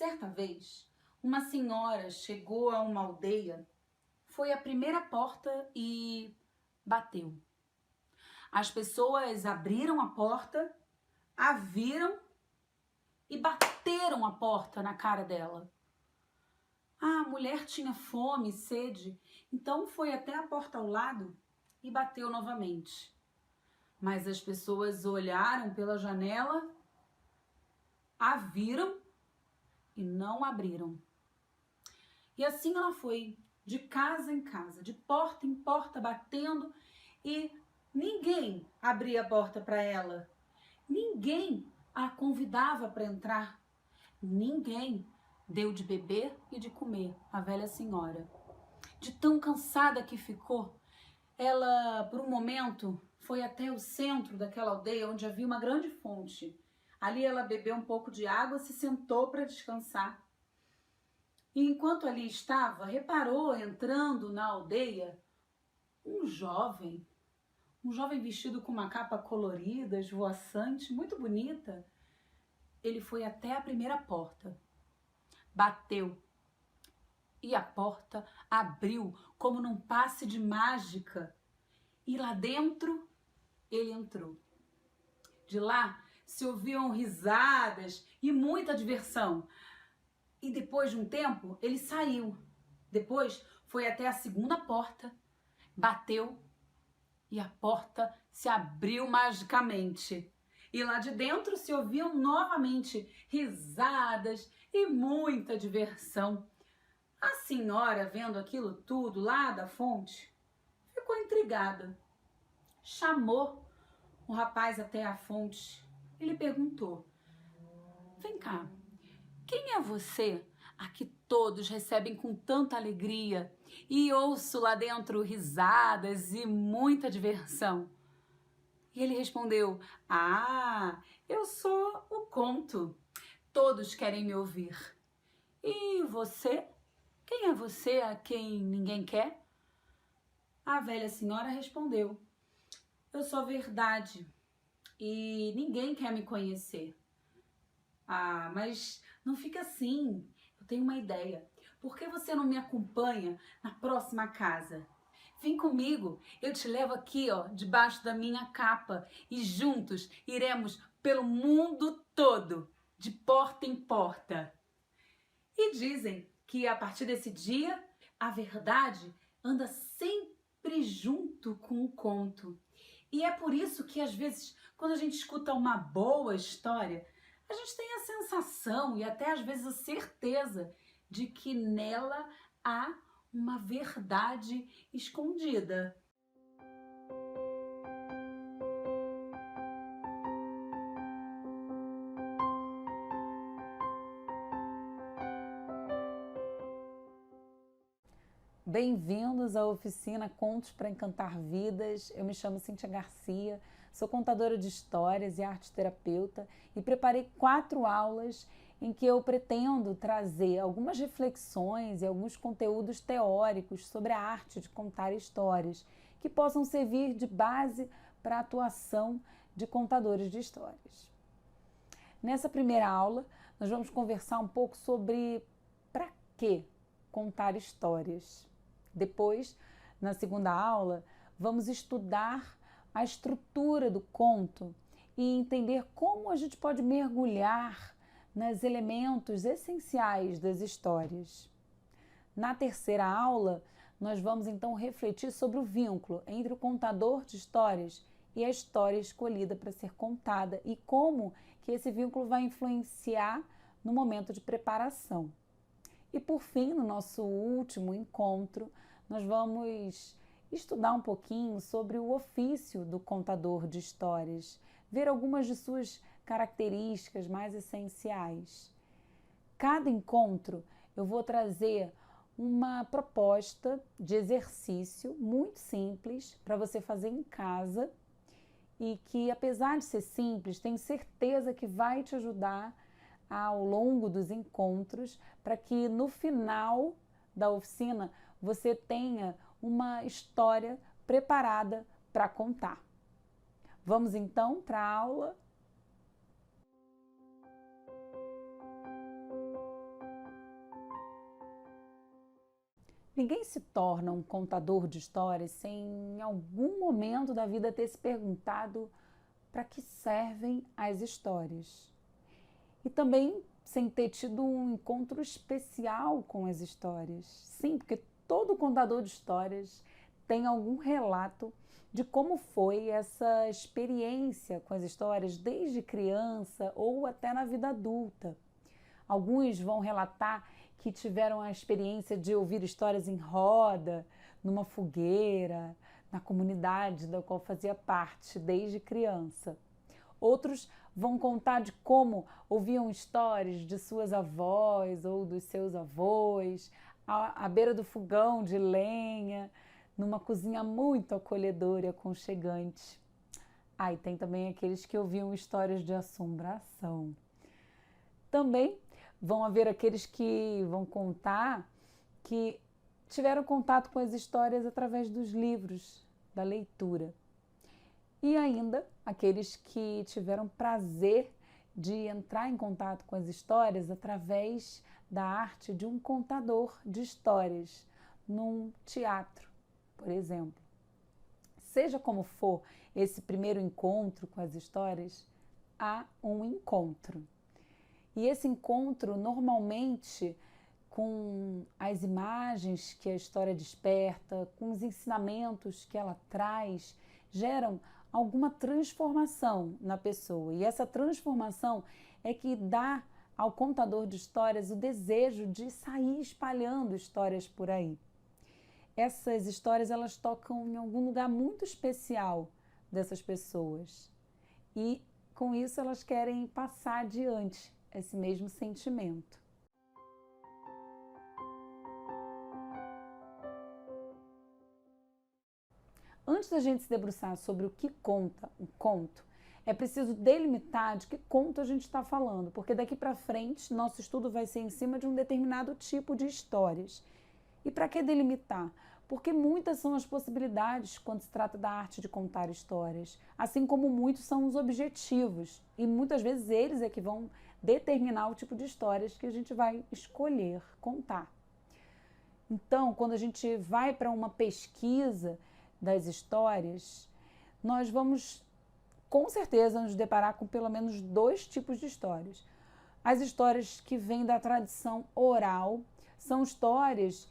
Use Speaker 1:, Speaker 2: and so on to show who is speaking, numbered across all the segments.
Speaker 1: Certa vez, uma senhora chegou a uma aldeia, foi à primeira porta e bateu. As pessoas abriram a porta, a viram e bateram a porta na cara dela. A mulher tinha fome e sede, então foi até a porta ao lado e bateu novamente. Mas as pessoas olharam pela janela, a viram e não abriram. E assim ela foi, de casa em casa, de porta em porta, batendo, e ninguém abria a porta para ela. Ninguém a convidava para entrar. Ninguém deu de beber e de comer à velha senhora. De tão cansada que ficou, ela, por um momento, foi até o centro daquela aldeia onde havia uma grande fonte. Ali ela bebeu um pouco de água, se sentou para descansar. E enquanto ali estava, reparou, entrando na aldeia, um jovem vestido com uma capa colorida, esvoaçante, muito bonita. Ele foi até a primeira porta, bateu, e a porta abriu como num passe de mágica. E lá dentro, ele entrou. De lá se ouviam risadas e muita diversão. E depois de um tempo, ele saiu. Depois foi até a segunda porta, bateu e a porta se abriu magicamente. E lá de dentro se ouviam novamente risadas e muita diversão. A senhora, vendo aquilo tudo lá da fonte, ficou intrigada. Chamou o rapaz até a fonte e lhe perguntou: "Vem cá, quem é você a que todos recebem com tanta alegria e ouço lá dentro risadas e muita diversão?" E ele respondeu: "Ah, eu sou o conto. Todos querem me ouvir. E você? Quem é você a quem ninguém quer?" A velha senhora respondeu: "Eu sou a verdade e ninguém quer me conhecer." "Ah, mas não fica assim. Eu tenho uma ideia. Por que você não me acompanha na próxima casa? Vem comigo, eu te levo aqui, ó, debaixo da minha capa e juntos iremos pelo mundo todo, de porta em porta." E dizem que a partir desse dia, a verdade anda sempre junto com o conto. E é por isso que às vezes, quando a gente escuta uma boa história, a gente tem a sensação e até às vezes a certeza de que nela há uma verdade escondida. Bem-vindos à oficina Contos para Encantar Vidas. Eu me chamo Cíntia Garcia, sou contadora de histórias e arte-terapeuta e preparei 4 aulas em que eu pretendo trazer algumas reflexões e alguns conteúdos teóricos sobre a arte de contar histórias que possam servir de base para a atuação de contadores de histórias. Nessa primeira aula, nós vamos conversar um pouco sobre para que contar histórias. Depois, na segunda aula, vamos estudar a estrutura do conto e entender como a gente pode mergulhar nos elementos essenciais das histórias. Na terceira aula, nós vamos então refletir sobre o vínculo entre o contador de histórias e a história escolhida para ser contada e como que esse vínculo vai influenciar no momento de preparação. E por fim, no nosso último encontro, nós vamos estudar um pouquinho sobre o ofício do contador de histórias, ver algumas de suas características mais essenciais. Cada encontro eu vou trazer uma proposta de exercício muito simples para você fazer em casa e que, apesar de ser simples, tenho certeza que vai te ajudar ao longo dos encontros, para que no final da oficina você tenha uma história preparada para contar. Vamos então para a aula? Ninguém se torna um contador de histórias sem, em algum momento da vida, ter se perguntado para que servem as histórias. E também sem ter tido um encontro especial com as histórias. Sim, porque todo contador de histórias tem algum relato de como foi essa experiência com as histórias desde criança ou até na vida adulta. Alguns vão relatar que tiveram a experiência de ouvir histórias em roda, numa fogueira, na comunidade da qual fazia parte desde criança. Outros vão contar de como ouviam histórias de suas avós ou dos seus avós, à beira do fogão de lenha, numa cozinha muito acolhedora e aconchegante. E tem também aqueles que ouviam histórias de assombração. Também vão haver aqueles que vão contar que tiveram contato com as histórias através dos livros, da leitura. E ainda aqueles que tiveram prazer de entrar em contato com as histórias através da arte de um contador de histórias, num teatro, por exemplo. Seja como for esse primeiro encontro com as histórias, há um encontro. E esse encontro, normalmente, com as imagens que a história desperta, com os ensinamentos que ela traz, geram alguma transformação na pessoa. E essa transformação é que dá ao contador de histórias o desejo de sair espalhando histórias por aí. Essas histórias, elas tocam em algum lugar muito especial dessas pessoas. E, com isso, elas querem passar adiante esse mesmo sentimento. Antes da gente se debruçar sobre o que conta um conto, é preciso delimitar de que conto a gente está falando, porque daqui para frente nosso estudo vai ser em cima de um determinado tipo de histórias. E para que delimitar? Porque muitas são as possibilidades quando se trata da arte de contar histórias, assim como muitos são os objetivos, e muitas vezes eles é que vão determinar o tipo de histórias que a gente vai escolher contar. Então, quando a gente vai para uma pesquisa das histórias, nós vamos com certeza nos deparar com pelo menos 2 tipos de histórias. As histórias que vêm da tradição oral são histórias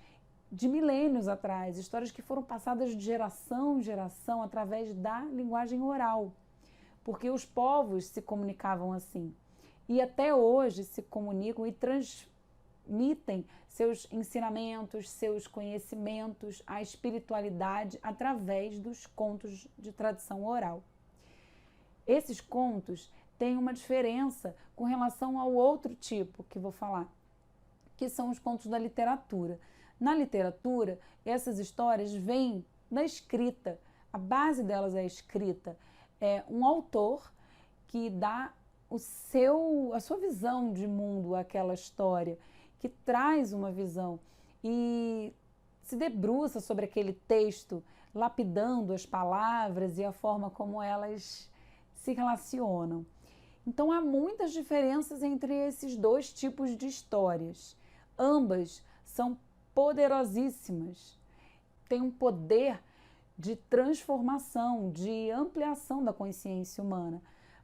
Speaker 1: de milênios atrás, histórias que foram passadas de geração em geração através da linguagem oral, porque os povos se comunicavam assim. E até hoje se comunicam e transmitem seus ensinamentos, seus conhecimentos, a espiritualidade através dos contos de tradição oral. Esses contos têm uma diferença com relação ao outro tipo que vou falar, que são os contos da literatura. Na literatura, essas histórias vêm da escrita, a base delas é a escrita. É um autor que dá a sua visão de mundo àquela história, que traz uma visão e se debruça sobre aquele texto, lapidando as palavras e a forma como elas se relacionam. Então há muitas diferenças entre esses 2 tipos de histórias. Ambas são poderosíssimas, têm um poder de transformação, de ampliação da consciência humana.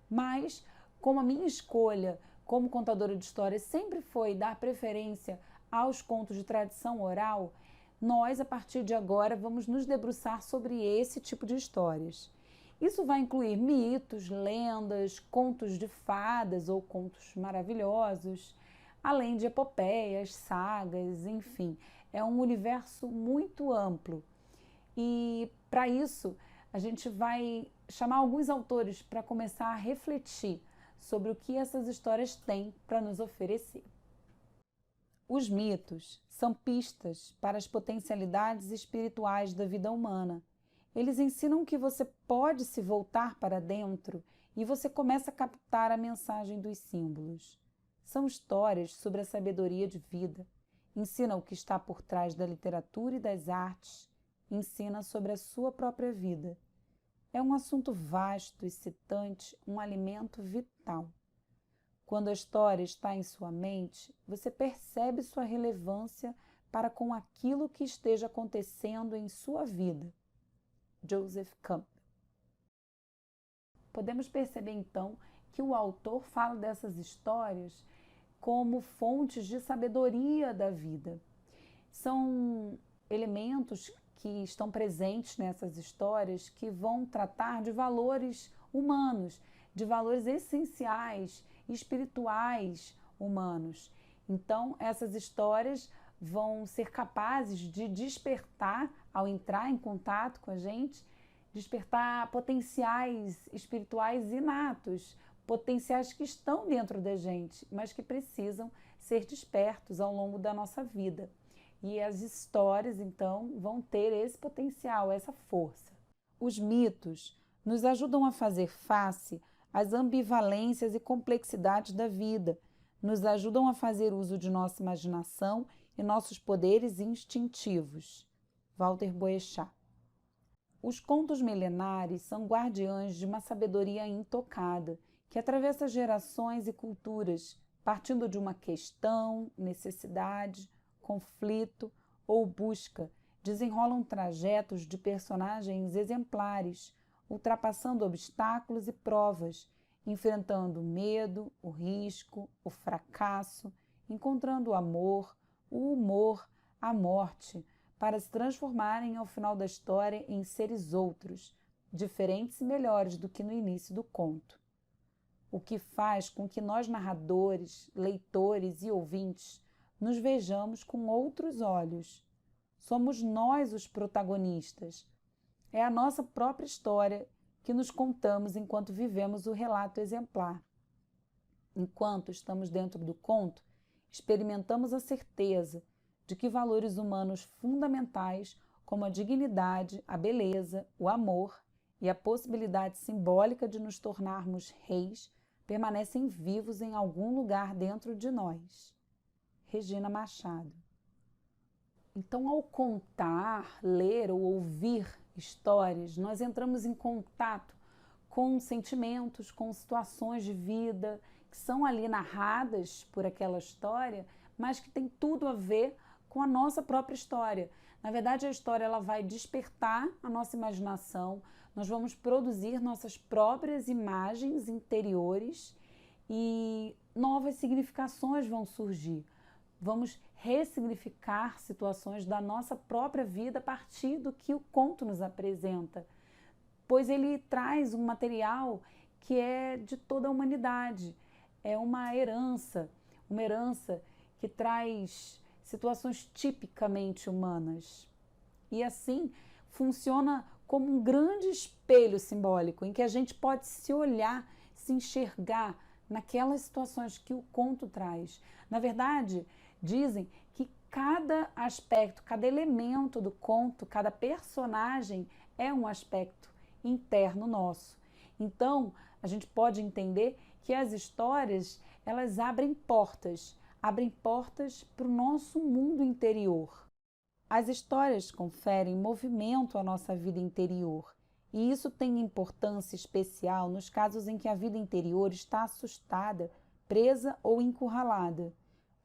Speaker 1: Mas, como a minha escolha como contadora de histórias sempre foi dar preferência aos contos de tradição oral, nós, a partir de agora, vamos nos debruçar sobre esse tipo de histórias. Isso vai incluir mitos, lendas, contos de fadas ou contos maravilhosos, além de epopeias, sagas, enfim. É um universo muito amplo. E, para isso, a gente vai chamar alguns autores para começar a refletir sobre o que essas histórias têm para nos oferecer. Os mitos são pistas para as potencialidades espirituais da vida humana. Eles ensinam que você pode se voltar para dentro e você começa a captar a mensagem dos símbolos. São histórias sobre a sabedoria de vida. Ensina o que está por trás da literatura e das artes. Ensina sobre a sua própria vida. É um assunto vasto, excitante, um alimento vital. Quando a história está em sua mente, você percebe sua relevância para com aquilo que esteja acontecendo em sua vida. Joseph Campbell. Podemos perceber então que o autor fala dessas histórias como fontes de sabedoria da vida. São elementos que estão presentes nessas histórias que vão tratar de valores humanos, de valores essenciais, espirituais humanos. Então, essas histórias vão ser capazes de despertar, ao entrar em contato com a gente, despertar potenciais espirituais inatos, potenciais que estão dentro da gente, mas que precisam ser despertos ao longo da nossa vida. E as histórias, então, vão ter esse potencial, essa força. Os mitos nos ajudam a fazer face às ambivalências e complexidades da vida, nos ajudam a fazer uso de nossa imaginação e nossos poderes instintivos. Walter Boechat. Os contos milenares são guardiães de uma sabedoria intocada, que atravessa gerações e culturas, partindo de uma questão, necessidade, conflito ou busca, desenrolam trajetos de personagens exemplares, ultrapassando obstáculos e provas, enfrentando o medo, o risco, o fracasso, encontrando o amor, o humor, a morte, para se transformarem ao final da história em seres outros, diferentes e melhores do que no início do conto. O que faz com que nós, narradores, leitores e ouvintes, nos vejamos com outros olhos. Somos nós os protagonistas. É a nossa própria história que nos contamos enquanto vivemos o relato exemplar. Enquanto estamos dentro do conto, experimentamos a certeza de que valores humanos fundamentais, como a dignidade, a beleza, o amor e a possibilidade simbólica de nos tornarmos reis, permanecem vivos em algum lugar dentro de nós. Regina Machado. Então, ao contar, ler ou ouvir histórias, nós entramos em contato com sentimentos, com situações de vida que são ali narradas por aquela história, mas que tem tudo a ver com a nossa própria história. Na verdade, a história ela vai despertar a nossa imaginação, nós vamos produzir nossas próprias imagens interiores e novas significações vão surgir. Vamos ressignificar situações da nossa própria vida a partir do que o conto nos apresenta, pois ele traz um material que é de toda a humanidade, é uma herança que traz situações tipicamente humanas. E assim funciona como um grande espelho simbólico em que a gente pode se olhar, se enxergar naquelas situações que o conto traz. Na verdade, dizem que cada aspecto, cada elemento do conto, cada personagem é um aspecto interno nosso. Então, a gente pode entender que as histórias, elas abrem portas para o nosso mundo interior. As histórias conferem movimento à nossa vida interior, e isso tem importância especial nos casos em que a vida interior está assustada, presa ou encurralada.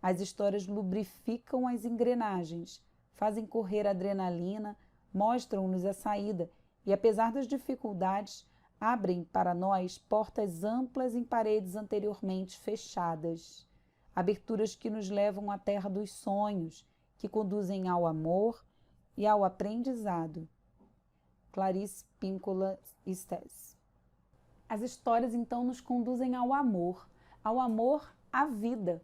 Speaker 1: As histórias lubrificam as engrenagens, fazem correr a adrenalina, mostram-nos a saída e, apesar das dificuldades, abrem para nós portas amplas em paredes anteriormente fechadas. Aberturas que nos levam à terra dos sonhos, que conduzem ao amor e ao aprendizado. Clarice Píncola Estés. As histórias, então, nos conduzem ao amor à vida.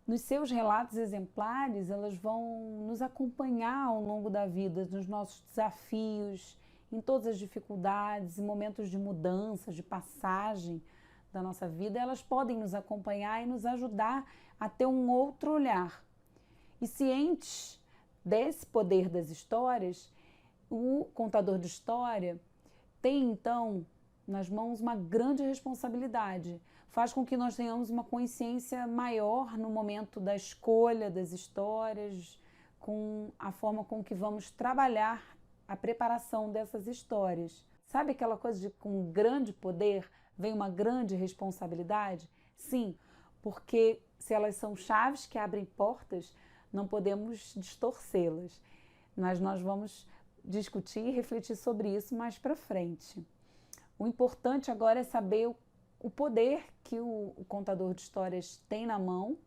Speaker 1: Nos seus relatos exemplares, elas vão nos acompanhar ao longo da vida, nos nossos desafios, em todas as dificuldades, em momentos de mudança, de passagem da nossa vida. Elas podem nos acompanhar e nos ajudar a ter um outro olhar. E cientes desse poder das histórias, o contador de história tem, então, nas mãos uma grande responsabilidade. Faz com que nós tenhamos uma consciência maior no momento da escolha das histórias, com a forma com que vamos trabalhar a preparação dessas histórias. Sabe aquela coisa de com grande poder vem uma grande responsabilidade? Sim, porque se elas são chaves que abrem portas,
Speaker 2: não podemos distorcê-las. Mas nós vamos discutir e refletir sobre isso mais para frente. O importante agora é saber o poder que o contador de histórias tem na mão,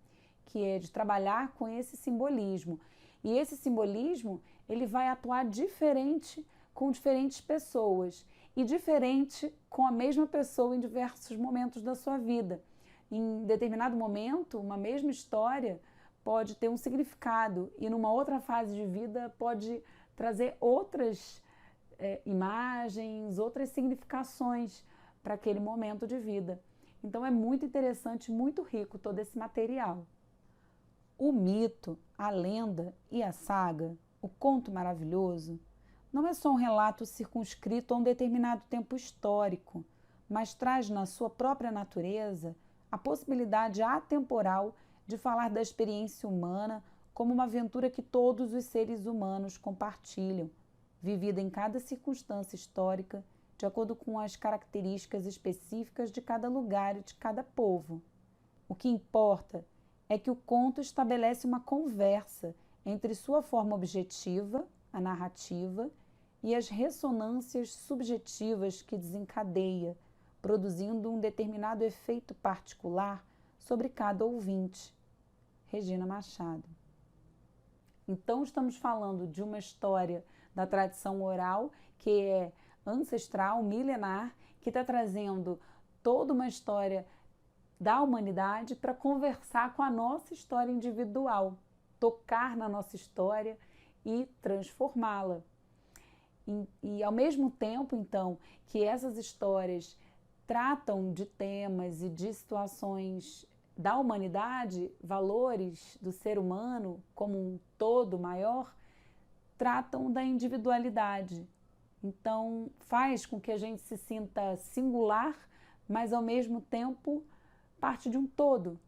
Speaker 2: que é de trabalhar com esse simbolismo. E esse simbolismo, ele vai atuar diferente com diferentes pessoas e diferente com a mesma pessoa em diversos momentos da sua vida. Em determinado momento, uma mesma história pode ter um significado e numa outra fase de vida pode trazer outras imagens, outras significações para aquele momento de vida. Então é muito interessante, muito rico todo esse material. O mito, a lenda e a saga, o conto maravilhoso, não é só um relato circunscrito a um determinado tempo histórico, mas traz na sua própria natureza a possibilidade atemporal de falar da experiência humana como uma aventura que todos os seres humanos compartilham, vivida em cada circunstância histórica, de acordo com as características específicas de cada lugar e de cada povo. O que importa é que o conto estabelece uma conversa entre sua forma objetiva, a narrativa, e as ressonâncias subjetivas que desencadeia, produzindo um determinado efeito particular sobre cada ouvinte. Regina Machado. Então, estamos falando de uma história da tradição oral que é ancestral, milenar, que está trazendo toda uma história da humanidade para conversar com a nossa história individual, tocar na nossa história e transformá-la. E ao mesmo tempo, então, que essas histórias tratam de temas e de situações da humanidade, valores do ser humano como um todo maior, tratam da individualidade. Então, faz com que a gente se sinta singular, mas ao mesmo tempo parte de um todo.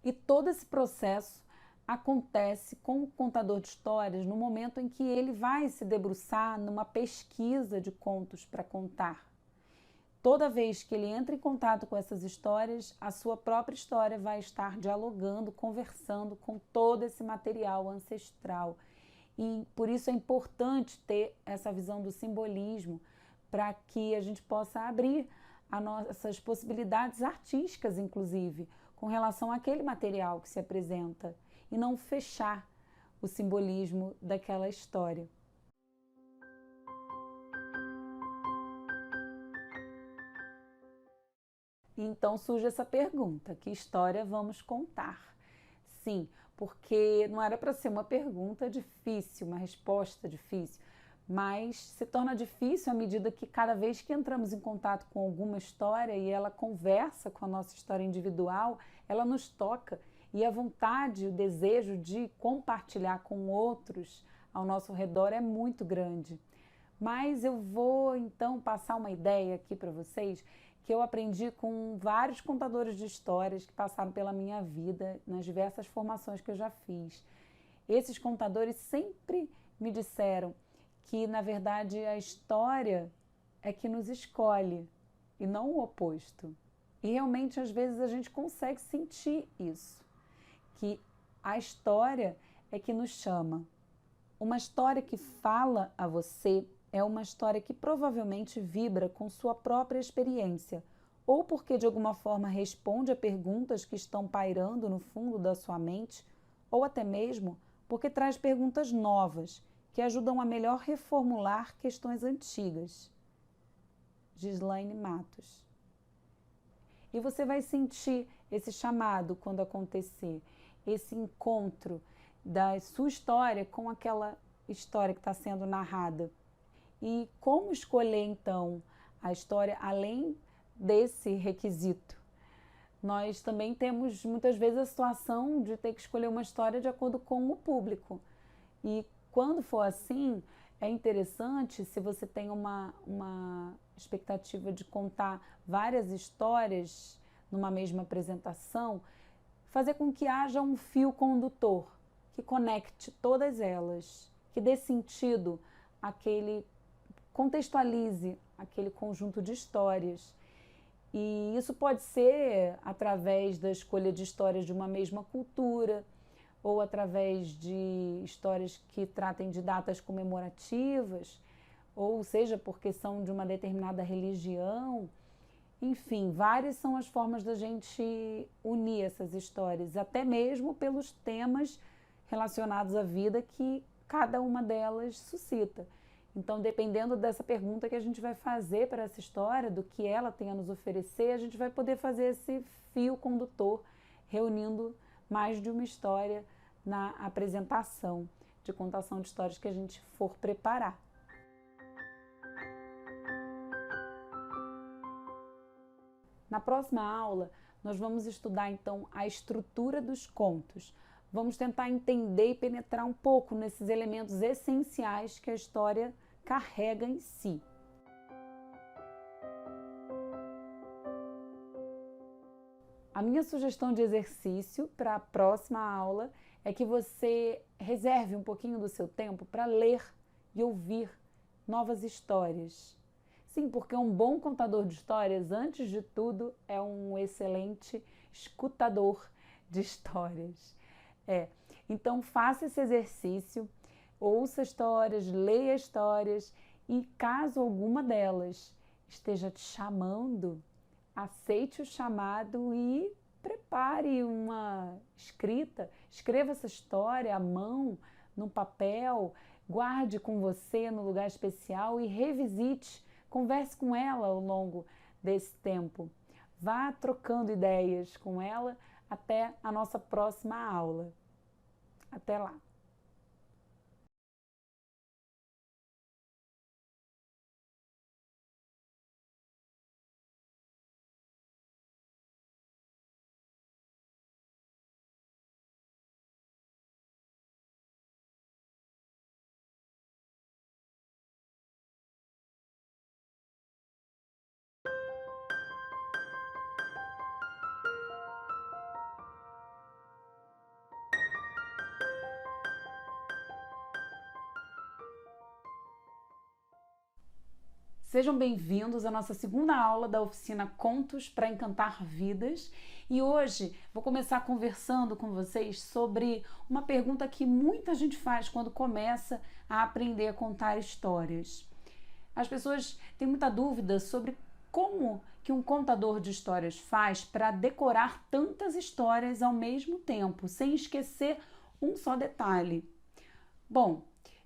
Speaker 2: E todo esse processo acontece com o contador de histórias no momento em que ele vai se debruçar numa pesquisa de contos para contar. Toda vez que ele entra em contato com essas histórias, a sua própria história vai estar dialogando, conversando com todo esse material ancestral. E por isso é importante ter essa visão do simbolismo para que a gente possa abrir as nossas possibilidades artísticas, inclusive, com relação àquele material que se apresenta e não fechar o simbolismo daquela história. Então surge essa pergunta: que história vamos contar? Sim, porque não era para ser uma pergunta difícil, uma resposta difícil, mas se torna difícil à medida que cada vez que entramos em contato com alguma história e ela conversa com a nossa história individual, ela nos toca e a vontade, o desejo de compartilhar com outros ao nosso redor é muito grande. Mas eu vou então passar uma ideia aqui para vocês que eu aprendi com vários contadores de histórias que passaram pela minha vida nas diversas formações que eu já fiz. Esses contadores sempre me disseram que, na verdade, a história é que nos escolhe e não o oposto. E realmente, às vezes, a gente consegue sentir isso, que a história é que nos chama. Uma história que fala a você é uma história que provavelmente vibra com sua própria experiência, ou porque de alguma forma responde a perguntas que estão pairando no fundo da sua mente, ou até mesmo porque traz perguntas novas que ajudam a melhor reformular questões antigas. Gislaine Matos. E você vai sentir esse chamado quando acontecer, esse encontro da sua história com aquela história que está sendo narrada. E como escolher, então, a história além desse requisito? Nós também temos, muitas vezes, a situação de ter que escolher uma história de acordo com o público. E quando for assim, é interessante, se você tem uma expectativa de contar várias histórias numa mesma apresentação, fazer com que haja um fio condutor que conecte todas elas, que dê sentido àquele, contextualize aquele conjunto de histórias. E isso pode ser através da escolha de histórias de uma mesma cultura, ou através de histórias que tratem de datas comemorativas, ou seja, porque são de uma determinada religião. Enfim, várias são as formas da gente unir essas histórias, até mesmo pelos temas relacionados à vida que cada uma delas suscita. Então, dependendo dessa pergunta que a gente vai fazer para essa história, do que ela tem a nos oferecer, a gente vai poder fazer esse fio condutor, reunindo mais de uma história na apresentação de contação de histórias que a gente for preparar. Na próxima aula, nós vamos estudar então a estrutura dos contos. Vamos tentar entender e penetrar um pouco nesses elementos essenciais que a história carrega em si. A minha sugestão de exercício para a próxima aula é que você reserve um pouquinho do seu tempo para ler e ouvir novas histórias. Sim, porque um bom contador de histórias, antes de tudo, é um excelente escutador de histórias. Então faça esse exercício, ouça histórias, leia histórias e caso alguma delas esteja te chamando, aceite o chamado e prepare uma escrita, escreva essa história à mão, no papel, guarde com você no lugar especial e revisite, converse com ela ao longo desse tempo. Vá trocando ideias com ela até a nossa próxima aula. Até lá! Sejam bem-vindos à nossa segunda aula da oficina Contos para Encantar Vidas. E hoje vou começar conversando com vocês sobre uma pergunta que muita gente faz quando começa a aprender a contar histórias. As pessoas têm muita dúvida sobre como que um contador de histórias faz para decorar tantas histórias ao mesmo tempo, sem esquecer um só detalhe. Bom,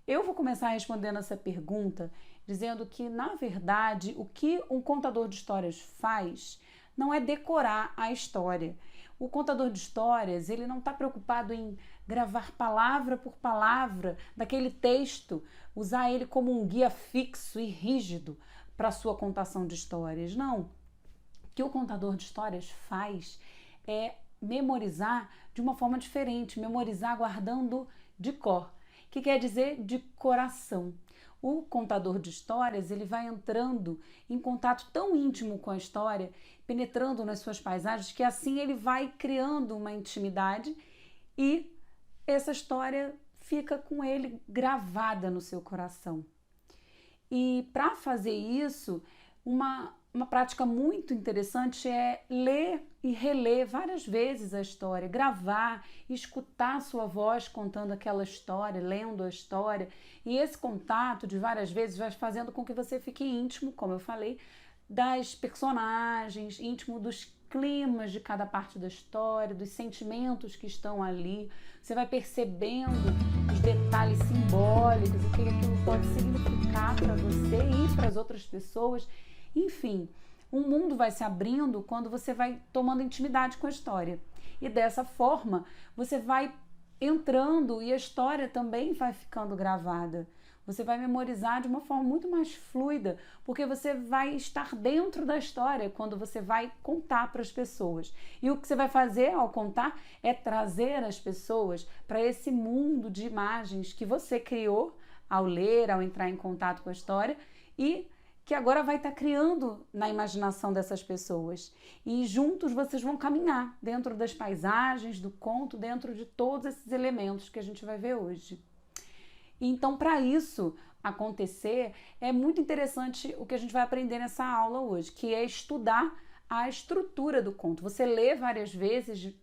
Speaker 2: eu vou começar respondendo essa pergunta dizendo que, na verdade, o que um contador de histórias faz não é decorar a história. O contador de histórias, ele não está preocupado em gravar palavra por palavra daquele texto, usar ele como um guia fixo e rígido para a sua contação de histórias. Não. O que o contador de histórias faz é memorizar de uma forma diferente, memorizar guardando de cor, que quer dizer de coração. O contador de histórias, ele vai entrando em contato tão íntimo com a história, penetrando nas suas paisagens, que assim ele vai criando uma intimidade e essa história fica com ele gravada no seu coração. E para fazer isso, uma prática muito interessante é ler e reler várias vezes a história, gravar, escutar a sua voz contando aquela história, lendo a história. E esse contato de várias vezes vai fazendo com que você fique íntimo, como eu falei, das personagens, íntimo dos climas de cada parte da história, dos sentimentos que estão ali. Você vai percebendo os detalhes simbólicos, o que aquilo pode significar para você e para as outras pessoas. Enfim, um mundo vai se abrindo quando você vai tomando intimidade com a história. E dessa forma, você vai entrando e a história também vai ficando gravada. Você vai memorizar de uma forma muito mais fluida, porque você vai estar dentro da história quando você vai contar para as pessoas. E o que você vai fazer ao contar é trazer as pessoas para esse mundo de imagens que você criou ao ler, ao entrar em contato com a história e que agora vai estar criando na imaginação dessas pessoas. E juntos vocês vão caminhar dentro das paisagens, do conto, dentro de todos esses elementos que a gente vai ver hoje. Então, para isso acontecer, é muito interessante o que a gente vai aprender nessa aula hoje, que é estudar a estrutura do conto. Você lê várias vezes,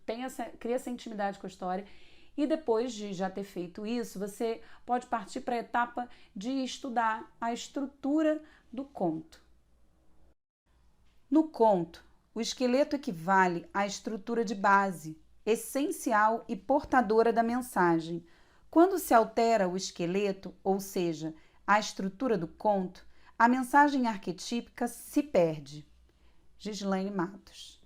Speaker 2: cria essa intimidade com a história E depois de já ter feito isso, você pode partir para a etapa de estudar a estrutura do conto. No conto, o esqueleto equivale à estrutura de base, essencial e portadora da mensagem. Quando se altera o esqueleto, ou seja, a estrutura do conto, a mensagem arquetípica se perde. Gislaine Matos.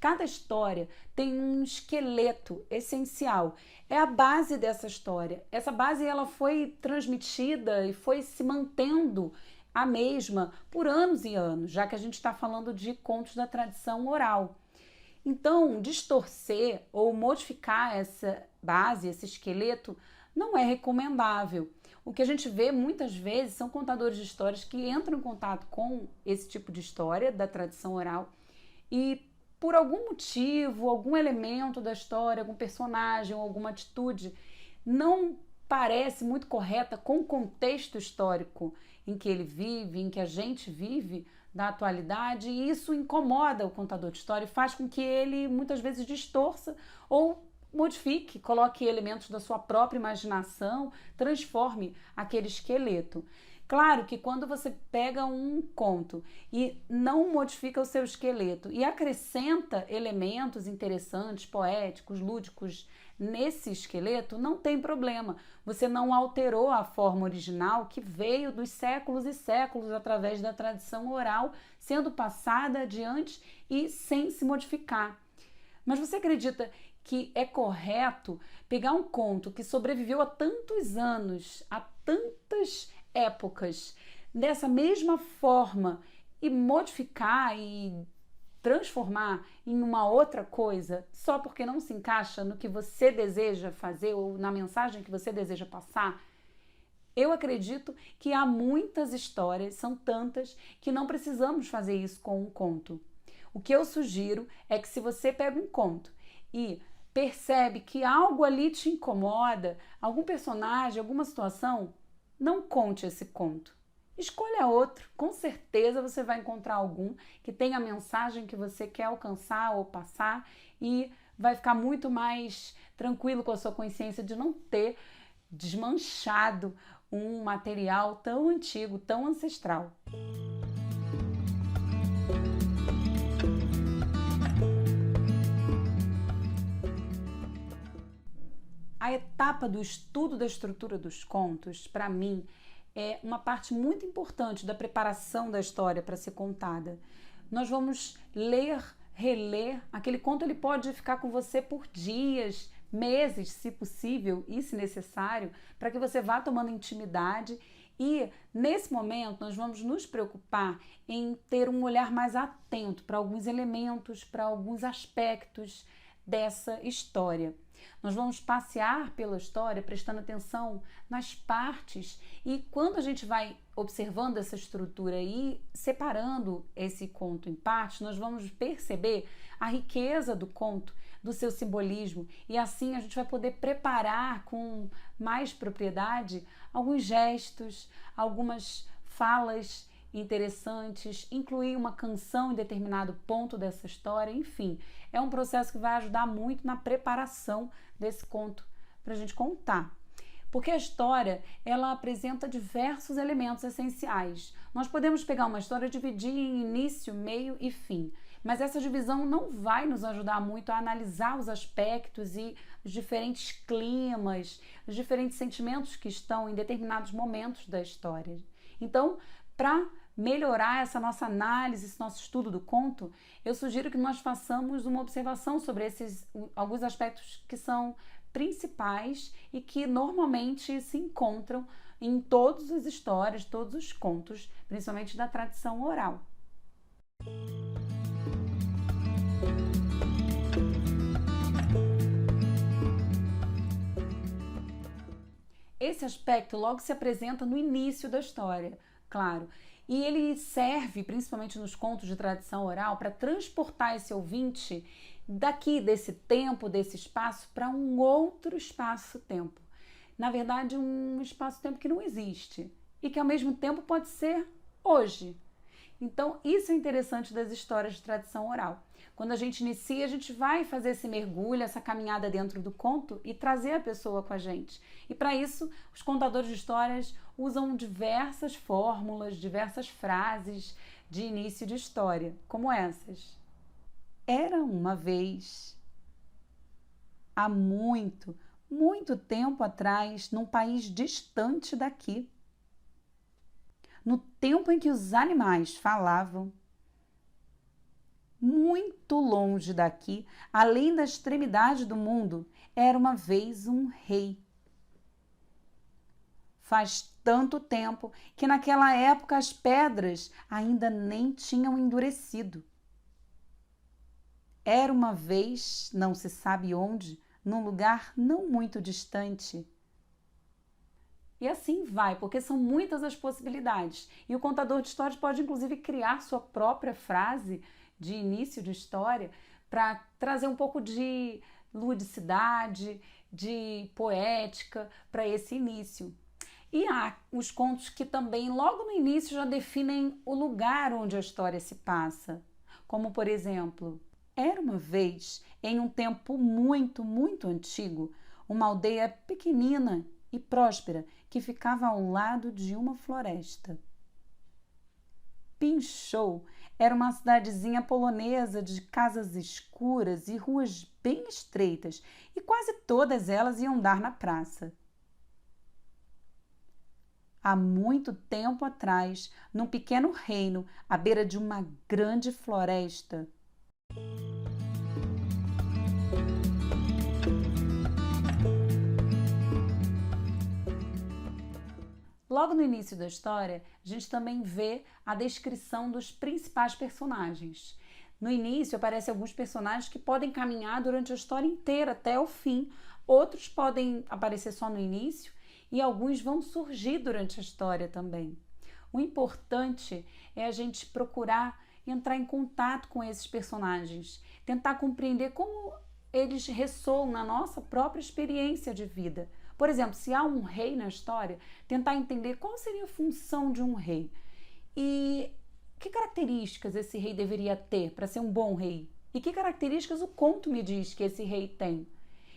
Speaker 2: Cada história tem um esqueleto essencial. É a base dessa história. Essa base ela foi transmitida e foi se mantendo a mesma por anos e anos, já que a gente está falando de contos da tradição oral. Então, distorcer ou modificar essa base, esse esqueleto, não é recomendável. O que a gente vê muitas vezes são contadores de histórias que entram em contato com esse tipo de história da tradição oral e, por algum motivo, algum elemento da história, algum personagem ou alguma atitude não parece muito correta com o contexto histórico em que ele vive, em que a gente vive, da atualidade, e isso incomoda o contador de história e faz com que ele muitas vezes distorça ou modifique, coloque elementos da sua própria imaginação, transforme aquele esqueleto. Claro que quando você pega um conto e não modifica o seu esqueleto e acrescenta elementos interessantes, poéticos, lúdicos nesse esqueleto, não tem problema. Você não alterou a forma original que veio dos séculos e séculos através da tradição oral, sendo passada adiante e sem se modificar. Mas você acredita que é correto pegar um conto que sobreviveu há tantos anos, a tantas épocas, dessa mesma forma e modificar e transformar em uma outra coisa só porque não se encaixa no que você deseja fazer ou na mensagem que você deseja passar? Eu acredito que há muitas histórias, são tantas, que não precisamos fazer isso com um conto. O que eu sugiro é que se você pega um conto e percebe que algo ali te incomoda, algum personagem, alguma situação, não conte esse conto. Escolha outro, com certeza você vai encontrar algum que tenha a mensagem que você quer alcançar ou passar e vai ficar muito mais tranquilo com a sua consciência de não ter desmanchado um material tão antigo, tão ancestral. A etapa do estudo da estrutura dos contos, para mim, é uma parte muito importante da preparação da história para ser contada. Nós vamos ler, reler. Aquele conto ele pode ficar com você por dias, meses, se possível e se necessário, para que você vá tomando intimidade. E nesse momento nós vamos nos preocupar em ter um olhar mais atento para alguns elementos, para alguns aspectos dessa história. Nós vamos passear pela história prestando atenção nas partes e quando a gente vai observando essa estrutura e separando esse conto em partes, nós vamos perceber a riqueza do conto, do seu simbolismo e assim a gente vai poder preparar com mais propriedade alguns gestos, algumas falas interessantes, incluir uma canção em determinado ponto dessa história, enfim, é um processo que vai ajudar muito na preparação desse conto para a gente contar. Porque a história, ela apresenta diversos elementos essenciais. Nós podemos pegar uma história e dividir em início, meio e fim, mas essa divisão não vai nos ajudar muito a analisar os aspectos e os diferentes climas, os diferentes sentimentos que estão em determinados momentos da história. Então, para melhorar essa nossa análise, esse nosso estudo do conto, eu sugiro que nós façamos uma observação sobre alguns aspectos que são principais e que normalmente se encontram em todas as histórias, todos os contos, principalmente da tradição oral. Esse aspecto logo se apresenta no início da história, claro. E ele serve, principalmente nos contos de tradição oral, para transportar esse ouvinte daqui, desse tempo, desse espaço, para um outro espaço-tempo. Na verdade, um espaço-tempo que não existe e que, ao mesmo tempo, pode ser hoje. Então, isso é interessante das histórias de tradição oral. Quando a gente inicia, a gente vai fazer esse mergulho, essa caminhada dentro do conto e trazer a pessoa com a gente. E para isso, os contadores de histórias usam diversas fórmulas, diversas frases de início de história, como essas. Era uma vez, há muito, muito tempo atrás, num país distante daqui. No tempo em que os animais falavam, muito longe daqui, além da extremidade do mundo, era uma vez um rei. Faz tanto tempo que naquela época as pedras ainda nem tinham endurecido. Era uma vez, não se sabe onde, num lugar não muito distante. E assim vai, porque são muitas as possibilidades. E o contador de histórias pode, inclusive, criar sua própria frase de início de história para trazer um pouco de ludicidade, de poética para esse início. E há os contos que também, logo no início, já definem o lugar onde a história se passa. Como, por exemplo, era uma vez, em um tempo muito, muito antigo, uma aldeia pequenina e próspera que ficava ao lado de uma floresta. Pinchou era uma cidadezinha polonesa de casas escuras e ruas bem estreitas, e quase todas elas iam dar na praça. Há muito tempo atrás, num pequeno reino, à beira de uma grande floresta, logo no início da história, a gente também vê a descrição dos principais personagens. No início aparecem alguns personagens que podem caminhar durante a história inteira, até o fim. Outros podem aparecer só no início e alguns vão surgir durante a história também. O importante é a gente procurar entrar em contato com esses personagens, tentar compreender como eles ressoam na nossa própria experiência de vida. Por exemplo, se há um rei na história, tentar entender qual seria a função de um rei e que características esse rei deveria ter para ser um bom rei e que características o conto me diz que esse rei tem.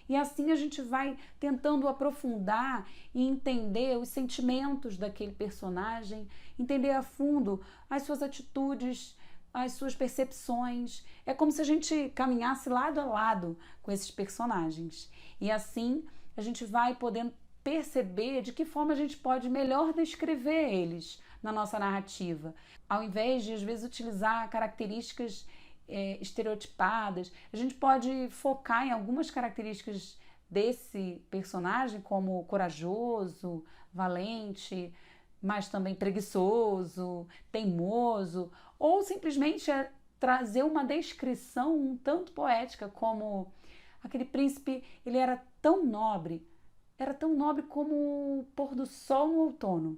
Speaker 2: E assim a gente vai tentando aprofundar e entender os sentimentos daquele personagem, entender a fundo as suas atitudes, as suas percepções. É como se a gente caminhasse lado a lado com esses personagens. E assim a gente vai podendo perceber de que forma a gente pode melhor descrever eles na nossa narrativa. Ao invés de, às vezes, utilizar características estereotipadas, a gente pode focar em algumas características desse personagem, como corajoso, valente, mas também preguiçoso, teimoso, ou simplesmente trazer uma descrição um tanto poética, como aquele príncipe, ele era tão nobre como o pôr do sol no outono.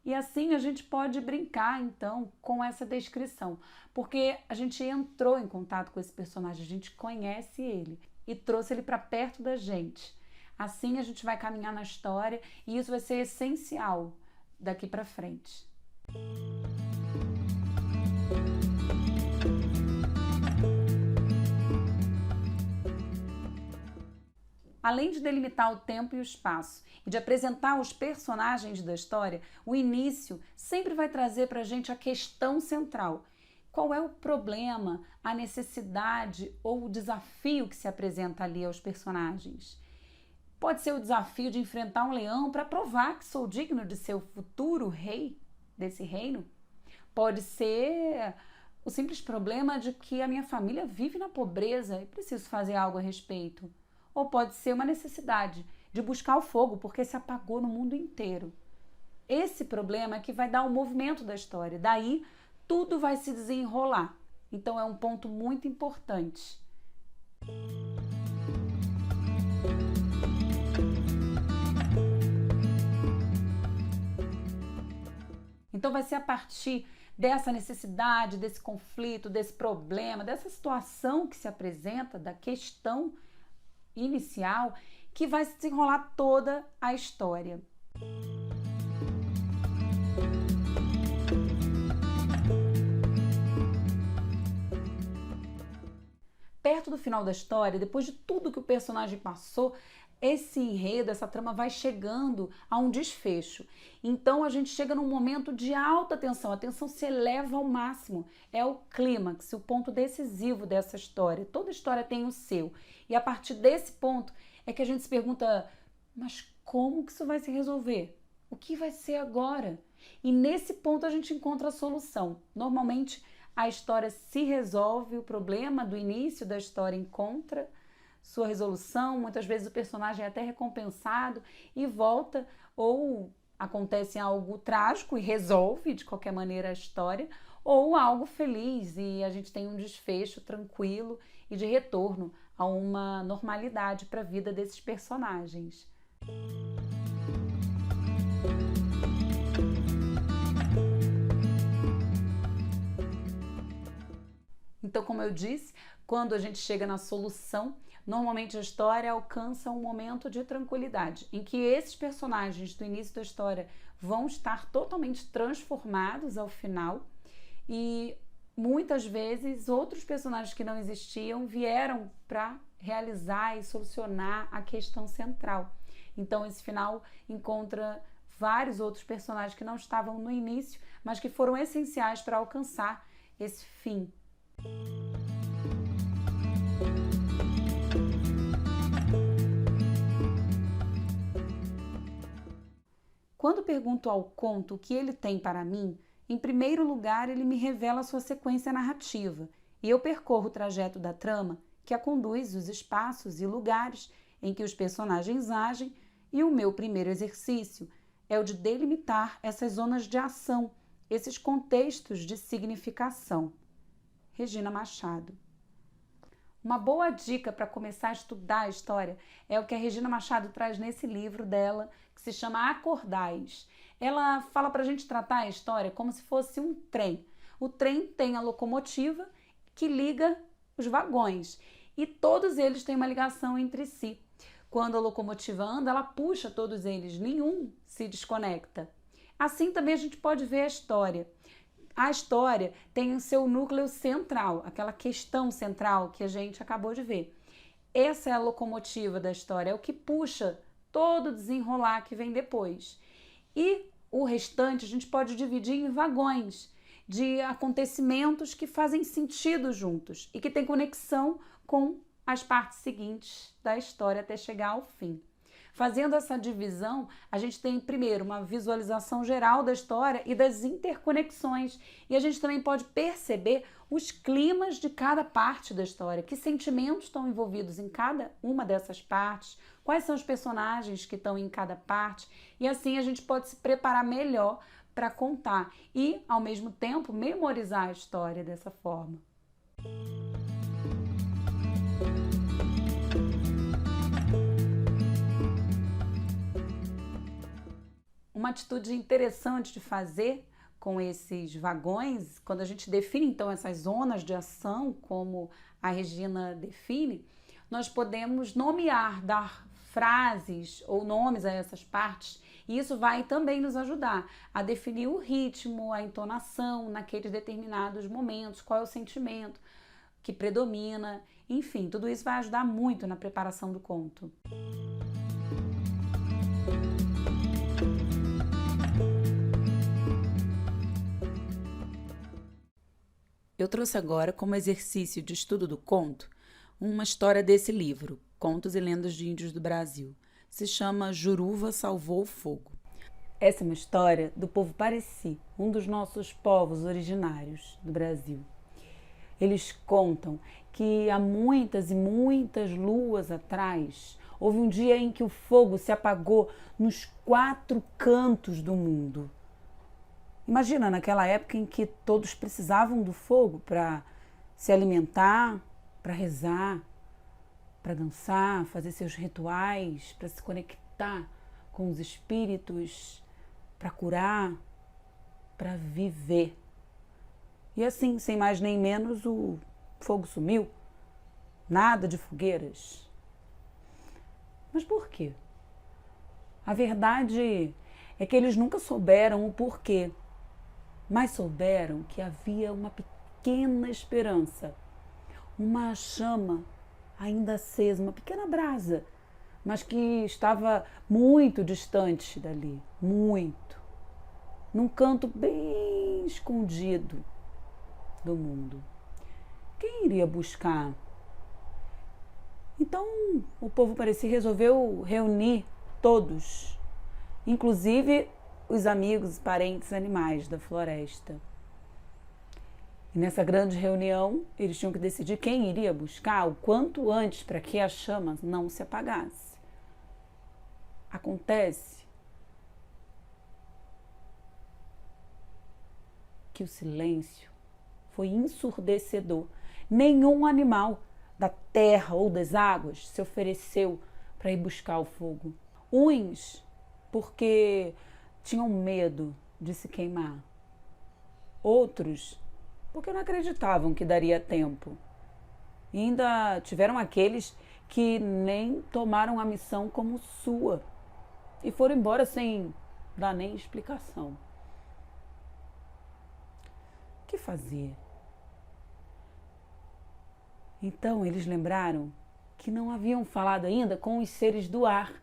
Speaker 2: E assim a gente pode brincar, então, com essa descrição, porque a gente entrou em contato com esse personagem, a gente conhece ele e trouxe ele para perto da gente. Assim a gente vai caminhar na história e isso vai ser essencial daqui para frente. Além de delimitar o tempo e o espaço e de apresentar os personagens da história, o início sempre vai trazer para a gente a questão central. Qual é o problema, a necessidade ou o desafio que se apresenta ali aos personagens? Pode ser o desafio de enfrentar um leão para provar que sou digno de ser o futuro rei desse reino. Pode ser o simples problema de que a minha família vive na pobreza e preciso fazer algo a respeito. Ou pode ser uma necessidade de buscar o fogo porque se apagou no mundo inteiro. Esse problema é que vai dar o movimento da história. Daí, tudo vai se desenrolar. Então, é um ponto muito importante. Então, vai ser a partir dessa necessidade, desse conflito, desse problema, dessa situação que se apresenta, da questão inicial, que vai se desenrolar toda a história. perto do final da história, depois de tudo que o personagem passou, esse enredo, essa trama vai chegando a um desfecho. Então a gente chega num momento de alta tensão, a tensão se eleva ao máximo. É o clímax, o ponto decisivo dessa história. Toda história tem o seu. E a partir desse ponto é que a gente se pergunta, mas como que isso vai se resolver? O que vai ser agora? E nesse ponto a gente encontra a solução. Normalmente a história se resolve, o problema do início da história encontra sua resolução, muitas vezes o personagem é até recompensado e volta, ou acontece algo trágico e resolve de qualquer maneira a história, ou algo feliz e a gente tem um desfecho tranquilo e de retorno a uma normalidade para a vida desses personagens. Então, como eu disse, quando a gente chega na solução, normalmente a história alcança um momento de tranquilidade, em que esses personagens do início da história vão estar totalmente transformados ao final e muitas vezes outros personagens que não existiam vieram para realizar e solucionar a questão central. Então esse final encontra vários outros personagens que não estavam no início, mas que foram essenciais para alcançar esse fim. Quando pergunto ao conto o que ele tem para mim, em primeiro lugar ele me revela sua sequência narrativa e eu percorro o trajeto da trama que a conduz os espaços e lugares em que os personagens agem e o meu primeiro exercício é o de delimitar essas zonas de ação, esses contextos de significação. Regina Machado. Uma boa dica para começar a estudar a história é o que a Regina Machado traz nesse livro dela, que se chama Acordais. Ela fala para a gente tratar a história como se fosse um trem. O trem tem a locomotiva que liga os vagões e todos eles têm uma ligação entre si. Quando a locomotiva anda, ela puxa todos eles, nenhum se desconecta. Assim também a gente pode ver a história. A história tem o seu núcleo central, aquela questão central que a gente acabou de ver. Essa é a locomotiva da história, é o que puxa todo o desenrolar que vem depois. E o restante a gente pode dividir em vagões de acontecimentos que fazem sentido juntos e que têm conexão com as partes seguintes da história até chegar ao fim. Fazendo essa divisão, a gente tem primeiro uma visualização geral da história e das interconexões. E a gente também pode perceber os climas de cada parte da história, que sentimentos estão envolvidos em cada uma dessas partes, quais são os personagens que estão em cada parte. E assim a gente pode se preparar melhor para contar e, ao mesmo tempo, memorizar a história dessa forma. Uma atitude interessante de fazer com esses vagões, quando a gente define então essas zonas de ação, como a Regina define, nós podemos nomear, dar frases ou nomes a essas partes, e isso vai também nos ajudar a definir o ritmo, a entonação naqueles determinados momentos, qual é o sentimento que predomina, enfim, tudo isso vai ajudar muito na preparação do conto. Eu trouxe agora, como exercício de estudo do conto, uma história desse livro, Contos e Lendas de Índios do Brasil. Se chama Juruva Salvou o Fogo. Essa é uma história do povo Pareci, um dos nossos povos originários do Brasil. Eles contam que há muitas e muitas luas atrás, houve um dia em que o fogo se apagou nos 4 cantos do mundo. Imagina, naquela época em que todos precisavam do fogo para se alimentar, para rezar, para dançar, fazer seus rituais, para se conectar com os espíritos, para curar, para viver. E assim, sem mais nem menos, o fogo sumiu. Nada de fogueiras. Mas por quê? A verdade é que eles nunca souberam o porquê, mas souberam que havia uma pequena esperança. uma chama ainda acesa, uma pequena brasa, mas que estava muito distante dali, muito, num canto bem escondido do mundo. Quem iria buscar? Então o povo parecia resolveu reunir todos, inclusive os amigos, parentes, animais da floresta. E nessa grande reunião, eles tinham que decidir quem iria buscar o quanto antes para que a chama não se apagasse. Acontece que o silêncio foi ensurdecedor. Nenhum animal da terra ou das águas se ofereceu para ir buscar o fogo. Uns porque tinham medo de se queimar. Outros porque não acreditavam que daria tempo. E ainda tiveram aqueles que nem tomaram a missão como sua e foram embora sem dar nem explicação. O que fazer? Então eles lembraram que não haviam falado ainda com os seres do ar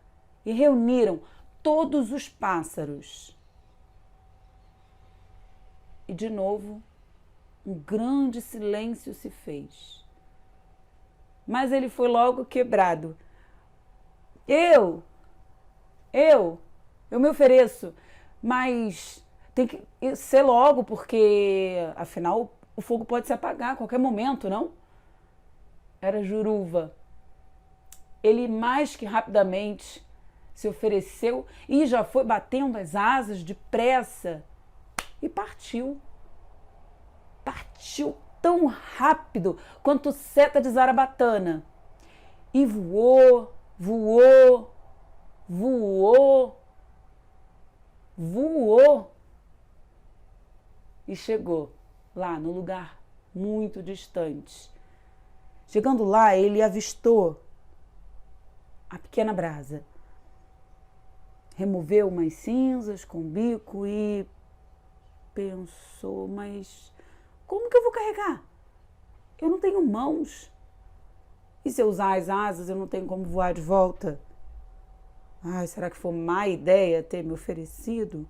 Speaker 2: e reuniram todos os pássaros. E de novo, um grande silêncio se fez. Mas ele foi logo quebrado. Eu me ofereço, mas tem que ser logo, porque afinal o fogo pode se apagar a qualquer momento, não? Era Juruva. Ele mais que rapidamente se ofereceu e já foi batendo as asas depressa e partiu. Partiu tão rápido quanto seta de zarabatana. E voou, voou, voou, voou. E chegou lá no lugar muito distante. Chegando lá, ele avistou a pequena brasa. Removeu umas cinzas com o bico e pensou, mas como que eu vou carregar? Eu não tenho mãos. E se eu usar as asas, eu não tenho como voar de volta? Ai, será que foi má ideia ter me oferecido?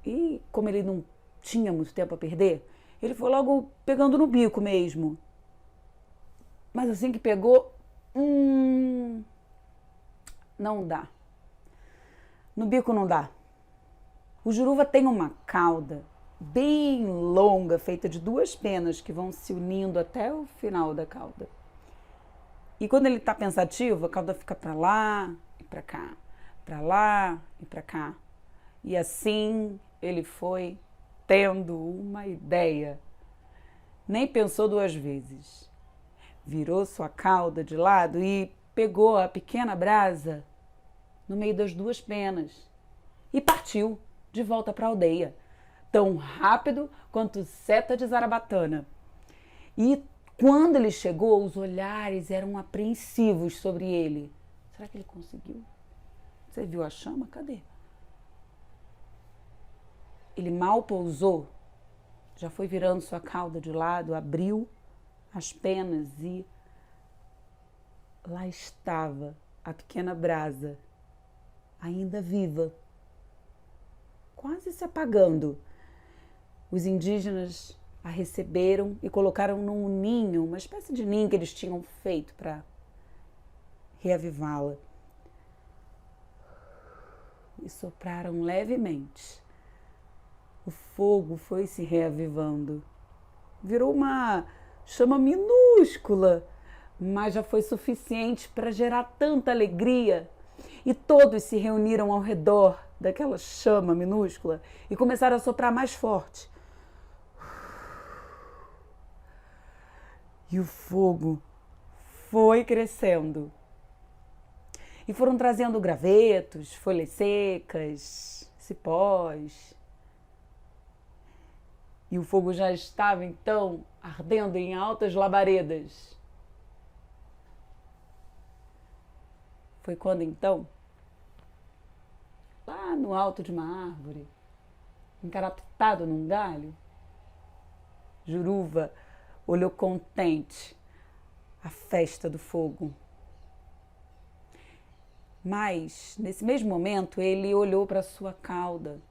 Speaker 2: E como ele não tinha muito tempo a perder, ele foi logo pegando no bico mesmo. Mas assim que pegou, não dá. No bico não dá. O Juruva tem uma cauda bem longa, feita de 2 penas que vão se unindo até o final da cauda. E quando ele está pensativo, a cauda fica para lá e para cá, para lá e para cá. E assim ele foi tendo uma ideia. Nem pensou 2 vezes. Virou sua cauda de lado e pegou a pequena brasa no meio das 2 penas e partiu de volta para a aldeia, tão rápido quanto seta de zarabatana. E quando ele chegou, os olhares eram apreensivos sobre ele. Será que ele conseguiu? Você viu a chama? Cadê? Ele mal pousou, já foi virando sua cauda de lado, abriu as penas e lá estava a pequena brasa, ainda viva, quase se apagando. Os indígenas a receberam e colocaram num ninho, uma espécie de ninho que eles tinham feito para reavivá-la. E sopraram levemente. O fogo foi se reavivando. Virou uma chama minúscula, mas já foi suficiente para gerar tanta alegria. E todos se reuniram ao redor daquela chama minúscula e começaram a soprar mais forte. E o fogo foi crescendo. E foram trazendo gravetos, folhas secas, cipós. E o fogo já estava, então, ardendo em altas labaredas. Foi quando, então, lá no alto de uma árvore, encaratado num galho, Juruva olhou contente a festa do fogo. Mas, nesse mesmo momento, ele olhou para sua cauda.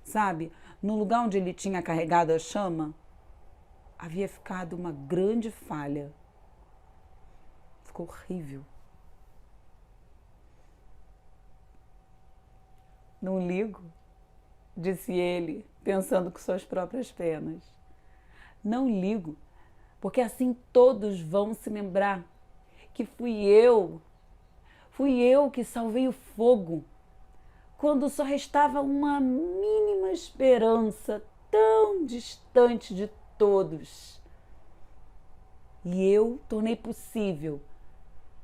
Speaker 2: Sabe, no lugar onde ele tinha carregado a chama, havia ficado uma grande falha. Ficou horrível. Não ligo, disse ele, pensando com suas próprias penas. Não ligo, porque assim todos vão se lembrar que fui eu que salvei o fogo, quando só restava uma mínima esperança tão distante de todos. E eu tornei possível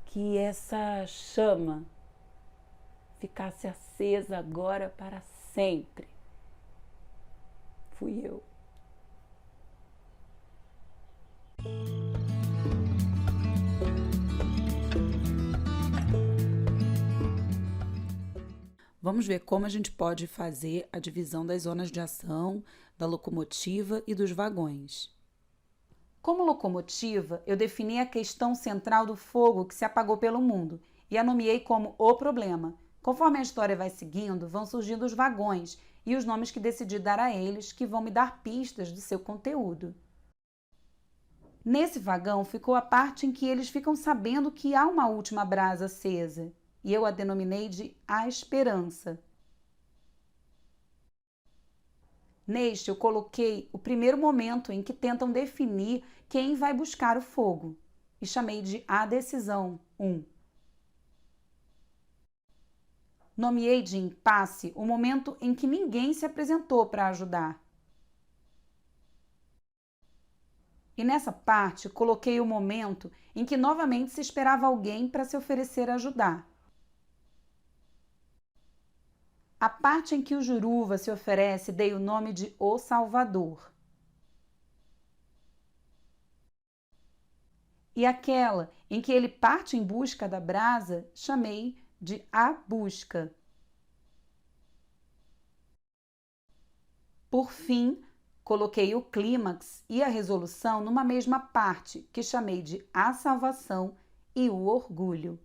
Speaker 2: que essa chama ficasse acesa agora para sempre. Fui eu. Vamos ver como a gente pode fazer a divisão das zonas de ação, da locomotiva e dos vagões. Como locomotiva, eu defini a questão central do fogo que se apagou pelo mundo e a nomeei como o problema. Conforme a história vai seguindo, vão surgindo os vagões e os nomes que decidi dar a eles, que vão me dar pistas do seu conteúdo. Nesse vagão ficou a parte em que eles ficam sabendo que há uma última brasa acesa, e eu a denominei de A Esperança. Neste, eu coloquei o primeiro momento em que tentam definir quem vai buscar o fogo, e chamei de A Decisão 1. Nomeei de impasse o momento em que ninguém se apresentou para ajudar. E nessa parte, coloquei o momento em que novamente se esperava alguém para se oferecer a ajudar. A parte em que o Juruva se oferece dei o nome de O Salvador. E aquela em que ele parte em busca da brasa, chamei de A Busca. Por fim, coloquei o clímax e a resolução numa mesma parte, que chamei de A Salvação e o Orgulho.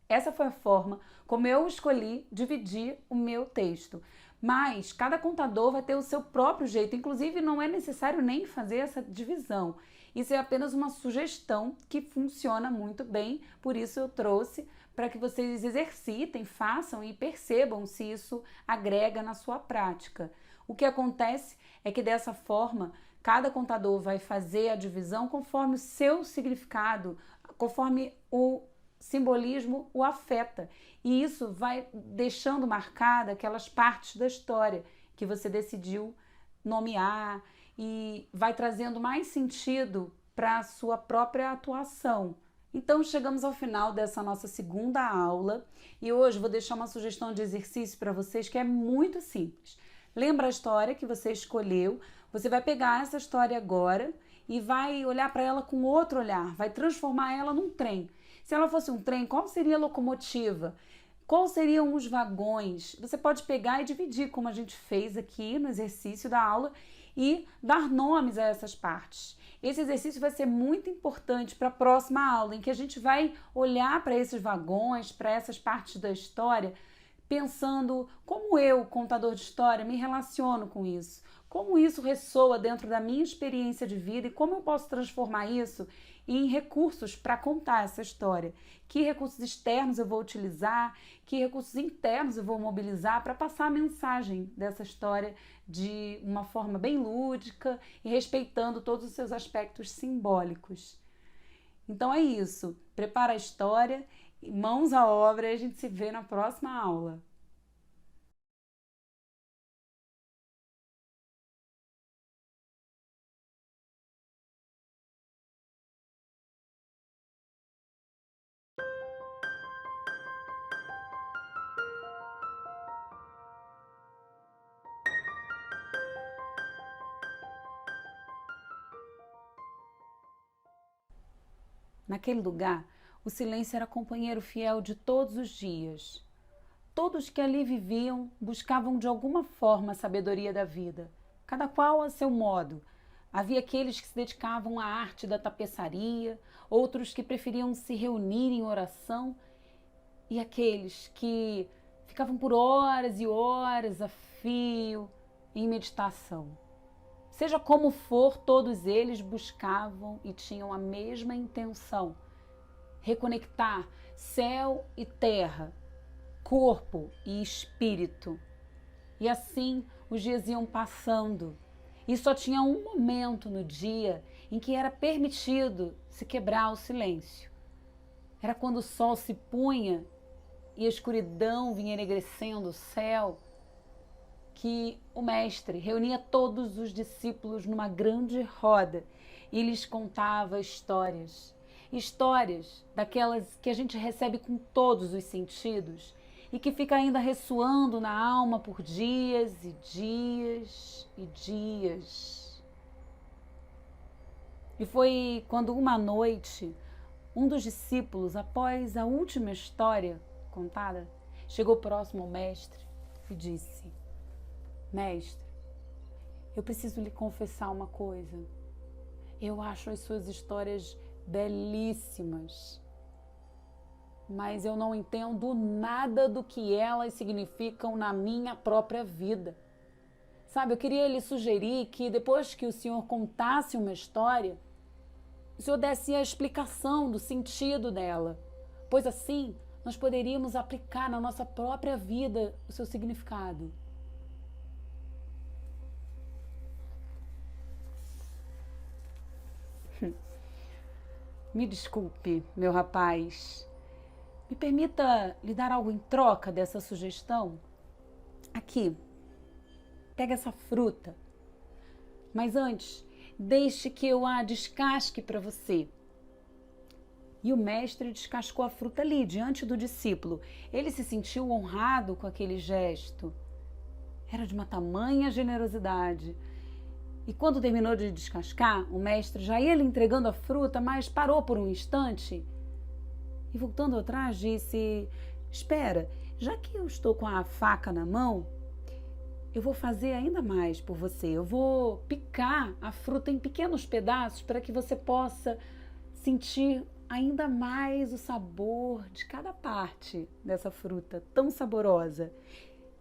Speaker 2: Essa foi a forma como eu escolhi dividir o meu texto. Mas cada contador vai ter o seu próprio jeito, inclusive não é necessário nem fazer essa divisão. Isso é apenas uma sugestão que funciona muito bem, por isso eu trouxe para que vocês exercitem, façam e percebam se isso agrega na sua prática. O que acontece é que dessa forma, cada contador vai fazer a divisão conforme o seu significado, conforme o simbolismo o afeta. E isso vai deixando marcada aquelas partes da história que você decidiu nomear e vai trazendo mais sentido para a sua própria atuação. Então chegamos ao final dessa nossa segunda aula e hoje vou deixar uma sugestão de exercício para vocês que é muito simples. Lembra a história que você escolheu? Você vai pegar essa história agora e vai olhar para ela com outro olhar, vai transformar ela num trem. Se ela fosse um trem, qual seria a locomotiva? Quais seriam os vagões? Você pode pegar e dividir, como a gente fez aqui no exercício da aula, e dar nomes a essas partes. Esse exercício vai ser muito importante para a próxima aula, em que a gente vai olhar para esses vagões, para essas partes da história, pensando como eu, contador de história, me relaciono com isso. Como isso ressoa dentro da minha experiência de vida e como eu posso transformar isso em recursos para contar essa história. Que recursos externos eu vou utilizar, que recursos internos eu vou mobilizar para passar a mensagem dessa história de uma forma bem lúdica e respeitando todos os seus aspectos simbólicos. Então é isso. Prepara a história, mãos à obra e a gente se vê na próxima aula. Naquele lugar, o silêncio era companheiro fiel de todos os dias. Todos que ali viviam buscavam de alguma forma a sabedoria da vida. cada qual a seu modo. Havia aqueles que se dedicavam à arte da tapeçaria, outros que preferiam se reunir em oração, e aqueles que ficavam por horas e horas a fio em meditação. Seja como for, todos eles buscavam e tinham a mesma intenção: reconectar céu e terra, corpo e espírito. E assim os dias iam passando, e só tinha um momento no dia em que era permitido se quebrar o silêncio. Era quando o sol se punha e a escuridão vinha enegrecendo o céu, que o mestre reunia todos os discípulos numa grande roda e lhes contava histórias. Histórias daquelas que a gente recebe com todos os sentidos e que fica ainda ressoando na alma por dias e dias e dias. E foi quando uma noite, um dos discípulos, após a última história contada, chegou próximo ao mestre e disse: Mestre, eu preciso lhe confessar uma coisa. Eu acho as suas histórias belíssimas, mas eu não entendo nada do que elas significam na minha própria vida. Sabe, eu queria lhe sugerir que depois que o senhor contasse uma história, o senhor desse a explicação do sentido dela, pois assim nós poderíamos aplicar na nossa própria vida o seu significado. Me desculpe, meu rapaz. Me permita lhe dar algo em troca dessa sugestão? Aqui, pega essa fruta. Mas antes, deixe que eu a descasque para você. E o mestre descascou a fruta ali, diante do discípulo. Ele se sentiu honrado com aquele gesto. Era de uma tamanha generosidade. E quando terminou de descascar, o mestre já ia lhe entregando a fruta, mas parou por um instante e, voltando atrás, disse: Espera, já que eu estou com a faca na mão, eu vou fazer ainda mais por você. Eu vou picar a fruta em pequenos pedaços para que você possa sentir ainda mais o sabor de cada parte dessa fruta tão saborosa.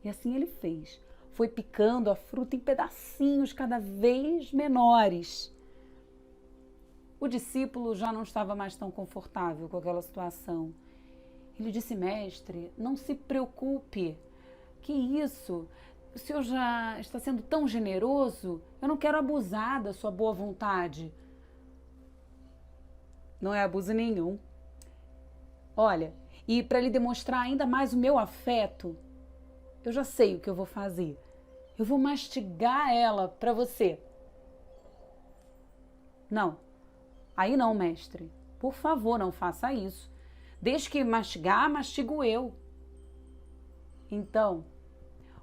Speaker 2: E assim ele fez. Foi picando a fruta em pedacinhos cada vez menores. O discípulo já não estava mais tão confortável com aquela situação. Ele disse: Mestre, não se preocupe. Que isso? O senhor já está sendo tão generoso? Eu não quero abusar da sua boa vontade. Não é abuso nenhum. Olha, e para lhe demonstrar ainda mais o meu afeto, eu já sei o que eu vou fazer. Eu vou mastigar ela para você. Não. Aí não, mestre. Por favor, não faça isso. Desde que mastigar, mastigo eu. Então,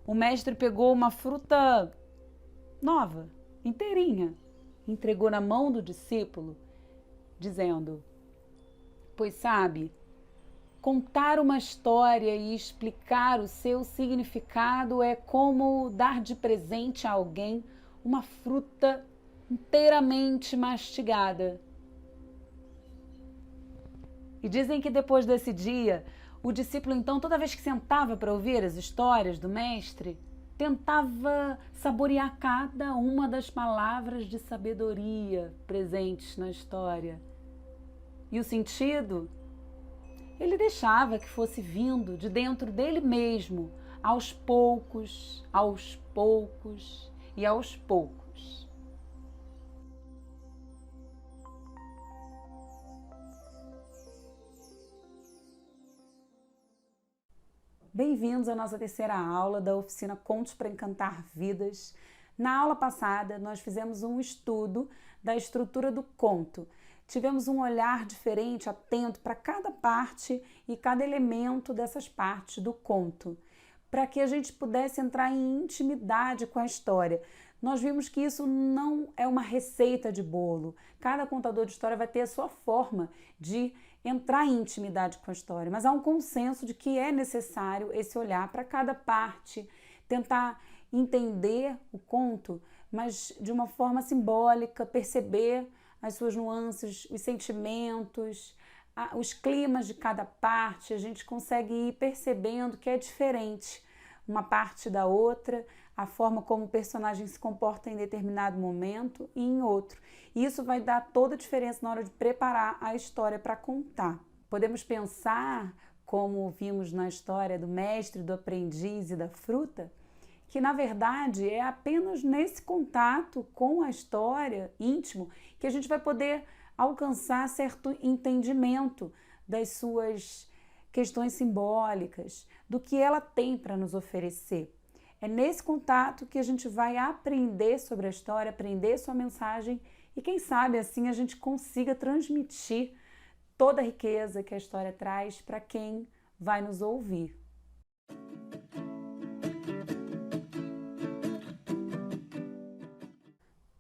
Speaker 2: o mestre pegou uma fruta nova, inteirinha, entregou na mão do discípulo, dizendo: Pois sabe, contar uma história e explicar o seu significado é como dar de presente a alguém uma fruta inteiramente mastigada. E dizem que depois desse dia, o discípulo então, toda vez que sentava para ouvir as histórias do mestre, tentava saborear cada uma das palavras de sabedoria presentes na história. E o sentido? Ele deixava que fosse vindo de dentro dele mesmo, aos poucos e aos poucos. Bem-vindos à nossa terceira aula da oficina Contos para Encantar Vidas. Na aula passada, nós fizemos um estudo da estrutura do conto. Tivemos um olhar diferente, atento para cada parte e cada elemento dessas partes do conto, para que a gente pudesse entrar em intimidade com a história. Nós vimos que isso não é uma receita de bolo. Cada contador de história vai ter a sua forma de entrar em intimidade com a história, mas há um consenso de que é necessário esse olhar para cada parte, tentar entender o conto, mas de uma forma simbólica, perceber as suas nuances, os sentimentos, os climas de cada parte. A gente consegue ir percebendo que é diferente uma parte da outra, a forma como o personagem se comporta em determinado momento e em outro. E isso vai dar toda a diferença na hora de preparar a história para contar. Podemos pensar, como vimos na história do mestre, do aprendiz e da fruta, que na verdade é apenas nesse contato com a história íntimo que a gente vai poder alcançar certo entendimento das suas questões simbólicas, do que ela tem para nos oferecer. É nesse contato que a gente vai aprender sobre a história, aprender sua mensagem e quem sabe assim a gente consiga transmitir toda a riqueza que a história traz para quem vai nos ouvir.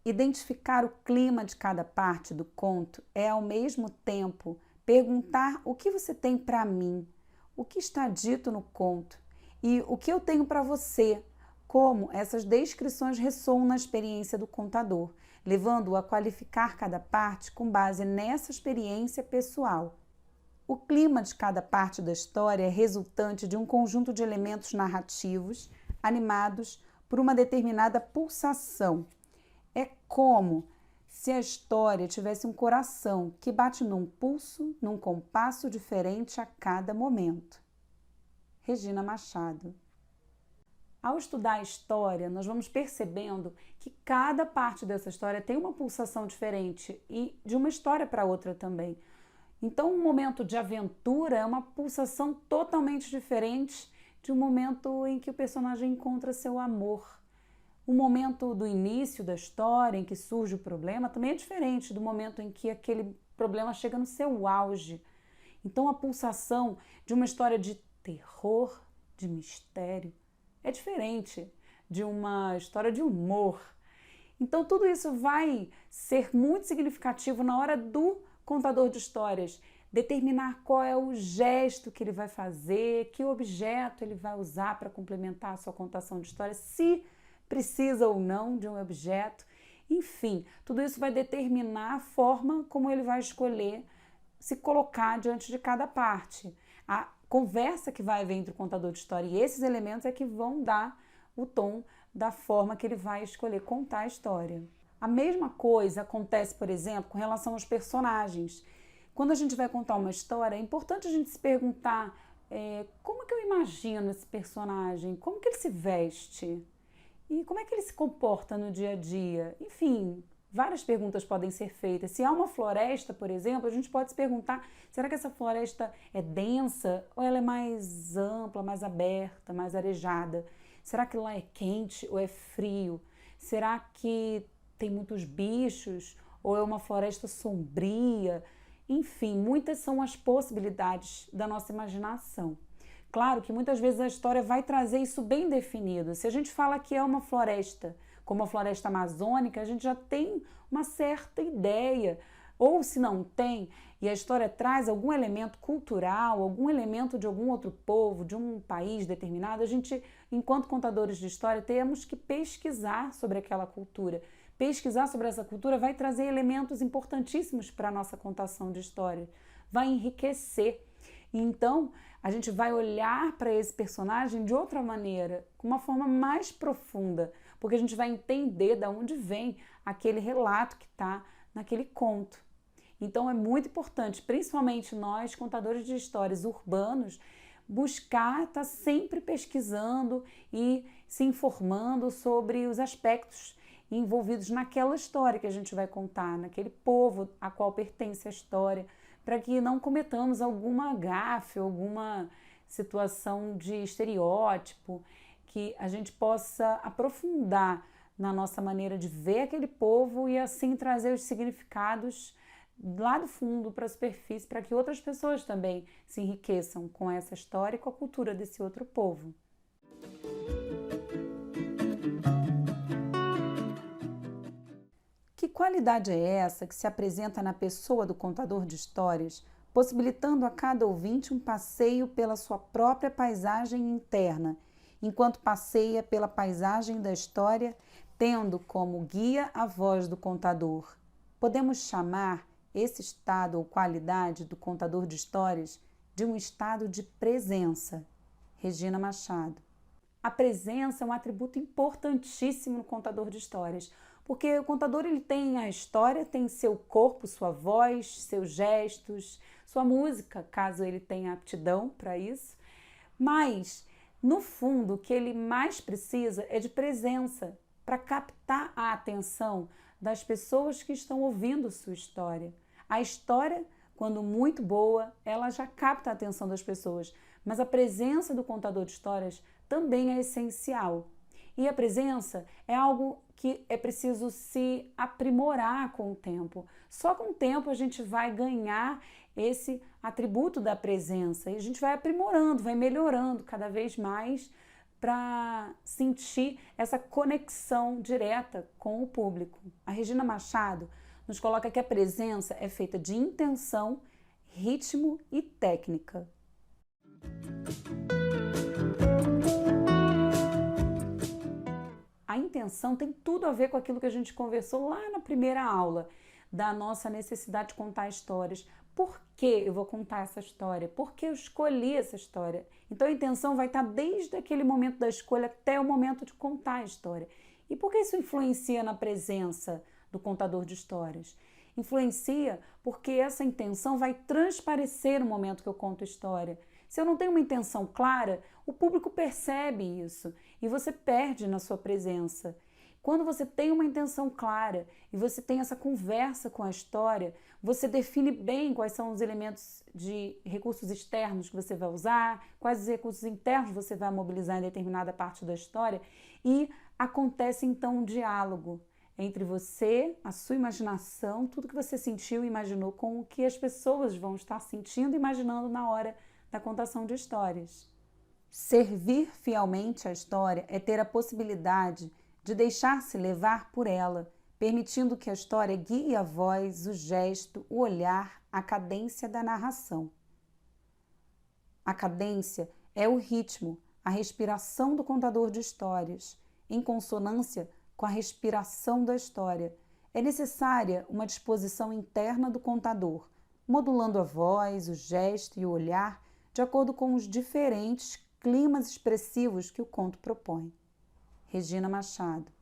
Speaker 2: Identificar o clima de cada parte do conto é, ao mesmo tempo, perguntar o que você tem para mim, o que está dito no conto e o que eu tenho para você, como essas descrições ressoam na experiência do contador, levando-o a qualificar cada parte com base nessa experiência pessoal. O clima de cada parte da história é resultante de um conjunto de elementos narrativos animados por uma determinada pulsação. É como se a história tivesse um coração que bate num pulso, num compasso diferente a cada momento. Regina Machado. Ao estudar a história, nós vamos percebendo que cada parte dessa história tem uma pulsação diferente e de uma história para outra também. Então, um momento de aventura é uma pulsação totalmente diferente de um momento em que o personagem encontra seu amor. O momento do início da história, em que surge o problema, também é diferente do momento em que aquele problema chega no seu auge. Então, a pulsação de uma história de terror, de mistério, é diferente de uma história de humor. Então, tudo isso vai ser muito significativo na hora do contador de histórias determinar qual é o gesto que ele vai fazer, que objeto ele vai usar para complementar a sua contação de história, se precisa ou não de um objeto. Enfim, tudo isso vai determinar a forma como ele vai escolher se colocar diante de cada parte. A conversa que vai haver entre o contador de história e esses elementos é que vão dar o tom da forma que ele vai escolher contar a história. A mesma coisa acontece, por exemplo, com relação aos personagens. Quando a gente vai contar uma história, é importante a gente se perguntar como que eu imagino esse personagem, como que ele se veste e como é que ele se comporta no dia a dia. Enfim, várias perguntas podem ser feitas. Se há uma floresta, por exemplo, a gente pode se perguntar, será que essa floresta é densa ou ela é mais ampla, mais aberta, mais arejada? Será que lá é quente ou é frio? Será que tem muitos bichos ou é uma floresta sombria? Enfim, muitas são as possibilidades da nossa imaginação. Claro que muitas vezes a história vai trazer isso bem definido. Se a gente fala que é uma floresta, como a floresta amazônica, a gente já tem uma certa ideia. Ou se não tem, e a história traz algum elemento cultural, algum elemento de algum outro povo, de um país determinado, a gente, enquanto contadores de história, temos que pesquisar sobre aquela cultura. Pesquisar sobre essa cultura vai trazer elementos importantíssimos para a nossa contação de história, vai enriquecer. Então, a gente vai olhar para esse personagem de outra maneira, com uma forma mais profunda, porque a gente vai entender de onde vem aquele relato que está naquele conto. Então, é muito importante, principalmente nós, contadores de histórias urbanos, buscar estar sempre pesquisando e se informando sobre os aspectos envolvidos naquela história que a gente vai contar, naquele povo a qual pertence a história, para que não cometamos alguma gafe, alguma situação de estereótipo, que a gente possa aprofundar na nossa maneira de ver aquele povo e assim trazer os significados lá do fundo para a superfície, para que outras pessoas também se enriqueçam com essa história e com a cultura desse outro povo. Que qualidade é essa que se apresenta na pessoa do contador de histórias, possibilitando a cada ouvinte um passeio pela sua própria paisagem interna enquanto passeia pela paisagem da história, tendo como guia a voz do contador. Podemos chamar esse estado ou qualidade do contador de histórias de um estado de presença. Regina Machado. A presença é um atributo importantíssimo no contador de histórias, porque o contador ele tem a história, tem seu corpo, sua voz, seus gestos, sua música, caso ele tenha aptidão para isso, mas no fundo o que ele mais precisa é de presença para captar a atenção das pessoas que estão ouvindo sua história. A história, quando muito boa, ela já capta a atenção das pessoas, mas a presença do contador de histórias também é essencial. E a presença é algo que é preciso se aprimorar com o tempo. Só com o tempo a gente vai ganhar esse atributo da presença e a gente vai aprimorando, vai melhorando cada vez mais para sentir essa conexão direta com o público. A Regina Machado nos coloca que a presença é feita de intenção, ritmo e técnica. A intenção tem tudo a ver com aquilo que a gente conversou lá na primeira aula, da nossa necessidade de contar histórias. Por que eu vou contar essa história? Por que eu escolhi essa história? Então a intenção vai estar desde aquele momento da escolha até o momento de contar a história. E por que isso influencia na presença do contador de histórias? Influencia porque essa intenção vai transparecer no momento que eu conto a história. Se eu não tenho uma intenção clara, o público percebe isso e você perde na sua presença. Quando você tem uma intenção clara e você tem essa conversa com a história, você define bem quais são os elementos de recursos externos que você vai usar, quais os recursos internos você vai mobilizar em determinada parte da história e acontece então um diálogo entre você, a sua imaginação, tudo que você sentiu e imaginou com o que as pessoas vão estar sentindo e imaginando na hora da contação de histórias. Servir fielmente a história é ter a possibilidade de deixar-se levar por ela, permitindo que a história guie a voz, o gesto, o olhar, a cadência da narração. A cadência é o ritmo, a respiração do contador de histórias, em consonância com a respiração da história. É necessária uma disposição interna do contador, modulando a voz, o gesto e o olhar de acordo com os diferentes climas expressivos que o conto propõe. Regina Machado.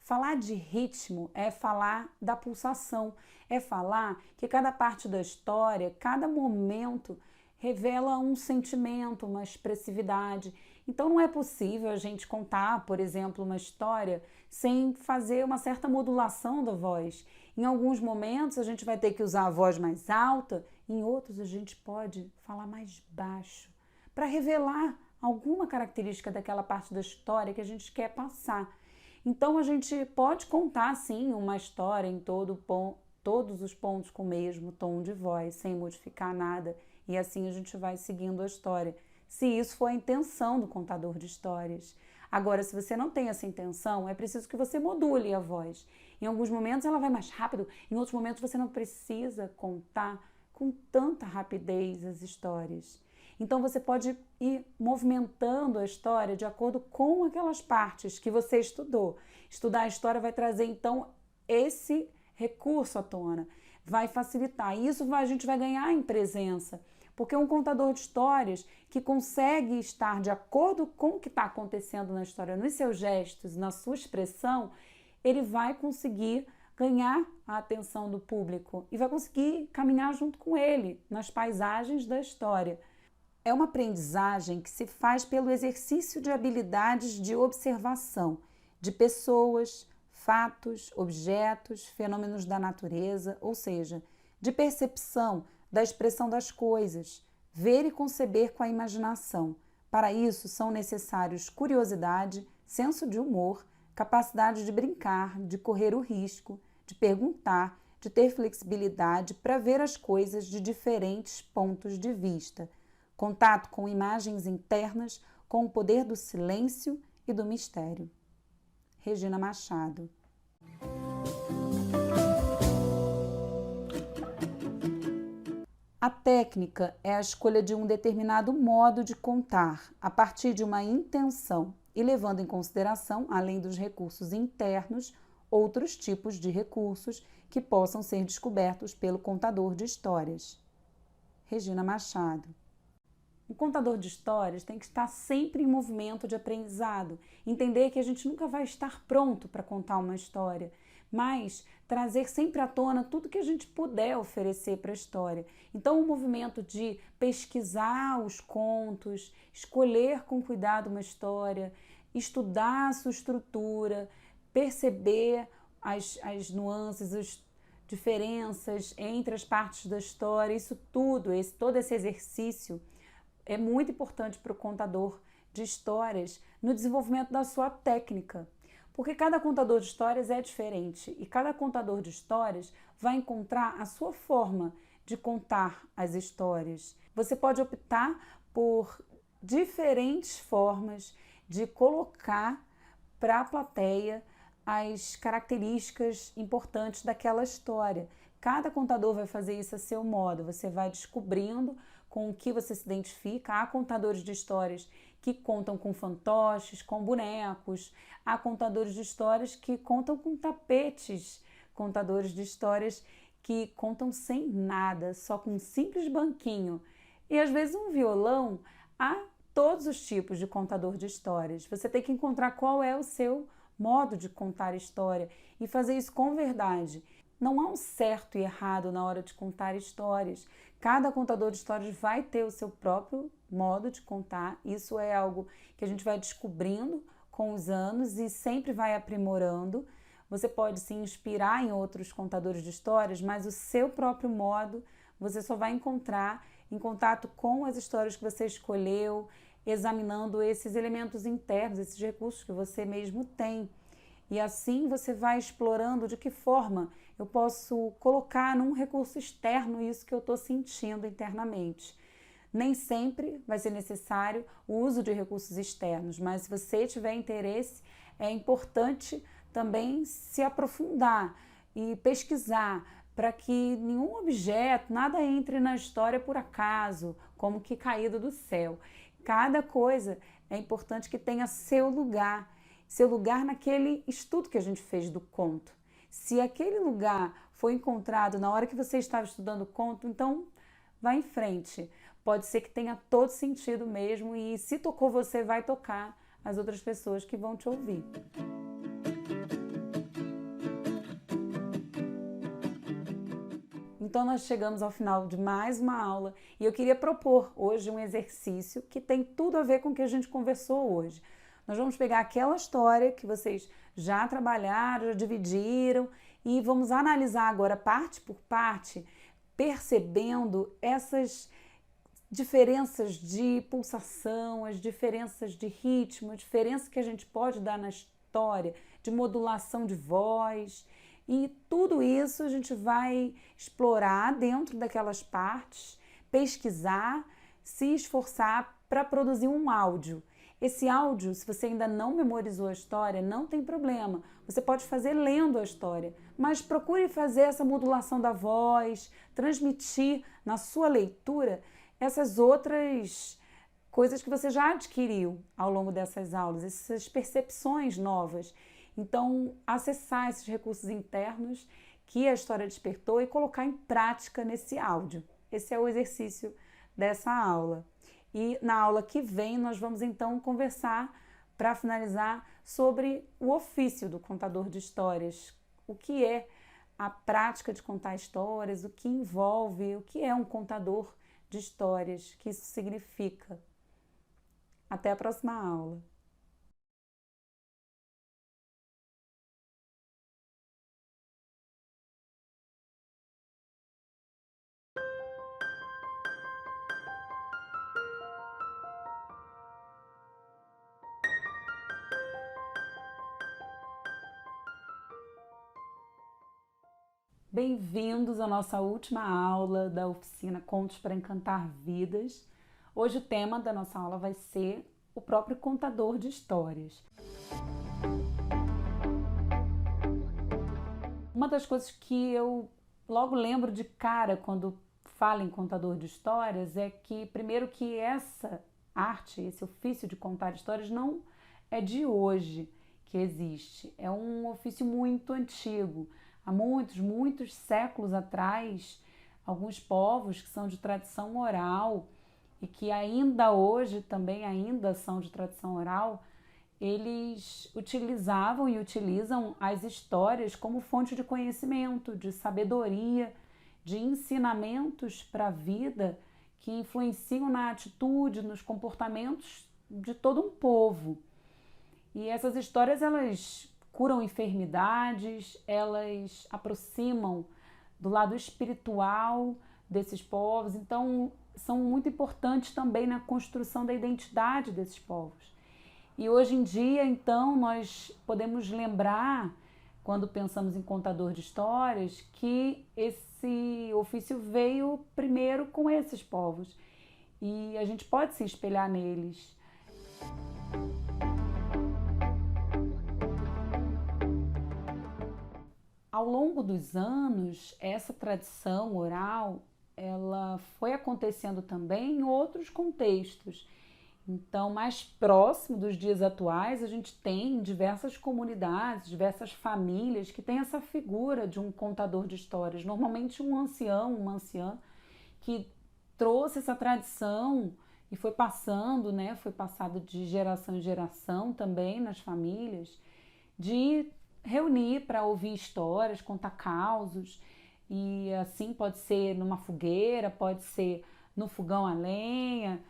Speaker 2: Falar de ritmo é falar da pulsação, é falar que cada parte da história, cada momento revela um sentimento, uma expressividade. Então não é possível a gente contar, por exemplo, uma história sem fazer uma certa modulação da voz. Em alguns momentos a gente vai ter que usar a voz mais alta, em outros a gente pode falar mais baixo, para revelar alguma característica daquela parte da história que a gente quer passar. Então a gente pode contar sim uma história em todos os pontos com o mesmo tom de voz, sem modificar nada, e assim a gente vai seguindo a história, se isso for a intenção do contador de histórias. Agora, se você não tem essa intenção, é preciso que você module a voz. Em alguns momentos ela vai mais rápido, em outros momentos você não precisa contar com tanta rapidez as histórias. Então você pode ir movimentando a história de acordo com aquelas partes que você estudou. Estudar a história vai trazer então esse recurso à tona, vai facilitar. Isso a gente vai ganhar em presença, porque um contador de histórias que consegue estar de acordo com o que está acontecendo na história, nos seus gestos, na sua expressão, ele vai conseguir ganhar a atenção do público e vai conseguir caminhar junto com ele nas paisagens da história. É uma aprendizagem que se faz pelo exercício de habilidades de observação de pessoas, fatos, objetos, fenômenos da natureza, ou seja, de percepção da expressão das coisas, ver e conceber com a imaginação. Para isso são necessários curiosidade, senso de humor, capacidade de brincar, de correr o risco, de perguntar, de ter flexibilidade para ver as coisas de diferentes pontos de vista, contato com imagens internas, com o poder do silêncio e do mistério. Regina Machado. A técnica é a escolha de um determinado modo de contar, a partir de uma intenção e levando em consideração, além dos recursos internos, outros tipos de recursos que possam ser descobertos pelo contador de histórias. Regina Machado. O contador de histórias tem que estar sempre em movimento de aprendizado, entender que a gente nunca vai estar pronto para contar uma história, mas trazer sempre à tona tudo que a gente puder oferecer para a história. Então, o movimento de pesquisar os contos, escolher com cuidado uma história, estudar a sua estrutura, perceber as nuances, as diferenças entre as partes da história, isso tudo, todo esse exercício é muito importante para o contador de histórias no desenvolvimento da sua técnica. Porque cada contador de histórias é diferente e cada contador de histórias vai encontrar a sua forma de contar as histórias. Você pode optar por diferentes formas de colocar para a plateia as características importantes daquela história. Cada contador vai fazer isso a seu modo, você vai descobrindo com o que você se identifica. Há contadores de histórias que contam com fantoches, com bonecos, há contadores de histórias que contam com tapetes, contadores de histórias que contam sem nada, só com um simples banquinho e às vezes um violão. Há todos os tipos de contador de histórias. Você tem que encontrar qual é o seu modo de contar história e fazer isso com verdade. Não há um certo e errado na hora de contar histórias. Cada contador de histórias vai ter o seu próprio modo de contar. Isso é algo que a gente vai descobrindo com os anos e sempre vai aprimorando. Você pode se inspirar em outros contadores de histórias, mas o seu próprio modo você só vai encontrar em contato com as histórias que você escolheu, examinando esses elementos internos, esses recursos que você mesmo tem. E assim você vai explorando de que forma eu posso colocar num recurso externo isso que eu estou sentindo internamente. Nem sempre vai ser necessário o uso de recursos externos, mas se você tiver interesse, é importante também se aprofundar e pesquisar para que nenhum objeto, nada entre na história por acaso, como que caído do céu. Cada coisa é importante que tenha seu lugar naquele estudo que a gente fez do conto. Se aquele lugar foi encontrado na hora que você estava estudando o conto, então vá em frente. Pode ser que tenha todo sentido mesmo e se tocou você, vai tocar as outras pessoas que vão te ouvir. Então nós chegamos ao final de mais uma aula e eu queria propor hoje um exercício que tem tudo a ver com o que a gente conversou hoje. Nós vamos pegar aquela história que vocês já trabalharam, já dividiram e vamos analisar agora parte por parte, percebendo essas diferenças de pulsação, as diferenças de ritmo, a diferença que a gente pode dar na história, de modulação de voz. E tudo isso a gente vai explorar dentro daquelas partes, pesquisar, se esforçar para produzir um áudio. Esse áudio, se você ainda não memorizou a história, não tem problema. Você pode fazer lendo a história, mas procure fazer essa modulação da voz, transmitir na sua leitura essas outras coisas que você já adquiriu ao longo dessas aulas, essas percepções novas. Então, acessar esses recursos internos que a história despertou e colocar em prática nesse áudio. Esse é o exercício dessa aula. E na aula que vem nós vamos então conversar, para finalizar, sobre o ofício do contador de histórias. O que é a prática de contar histórias, o que envolve, o que é um contador de histórias, o que isso significa. Até a próxima aula. Bem-vindos à nossa última aula da oficina Contos para Encantar Vidas. Hoje o tema da nossa aula vai ser o próprio contador de histórias. Uma das coisas que eu logo lembro de cara quando fala em contador de histórias é que, primeiro, que essa arte, esse ofício de contar histórias não é de hoje que existe. É um ofício muito antigo. Há muitos séculos atrás, alguns povos que são de tradição oral e que ainda hoje também ainda são de tradição oral, eles utilizavam e utilizam as histórias como fonte de conhecimento, de sabedoria, de ensinamentos para a vida que influenciam na atitude, nos comportamentos de todo um povo. E essas histórias, elas curam enfermidades, elas aproximam do lado espiritual desses povos, então são muito importantes também na construção da identidade desses povos. E hoje em dia, então, nós podemos lembrar, quando pensamos em contador de histórias, que esse ofício veio primeiro com esses povos e a gente pode se espelhar neles. Ao longo dos anos, essa tradição oral, ela foi acontecendo também em outros contextos. Então, mais próximo dos dias atuais, a gente tem diversas comunidades, diversas famílias que têm essa figura de um contador de histórias. Normalmente um ancião, uma anciã, que trouxe essa tradição e foi passando, né? Foi passado de geração em geração também nas famílias, de reunir para ouvir histórias, contar causos. E assim pode ser numa fogueira, pode ser no fogão a lenha,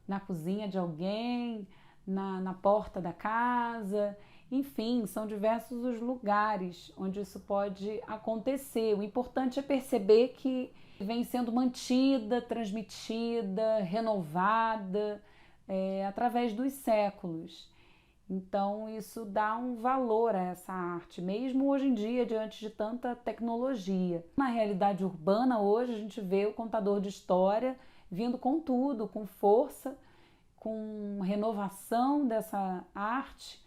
Speaker 2: na cozinha de alguém, na porta da casa, enfim, são diversos os lugares onde isso pode acontecer. O importante é perceber que vem sendo mantida, transmitida, renovada através dos séculos. Então isso dá um valor a essa arte, mesmo hoje em dia, diante de tanta tecnologia. Na realidade urbana, hoje, a gente vê o contador de história vindo com tudo, com força, com renovação dessa arte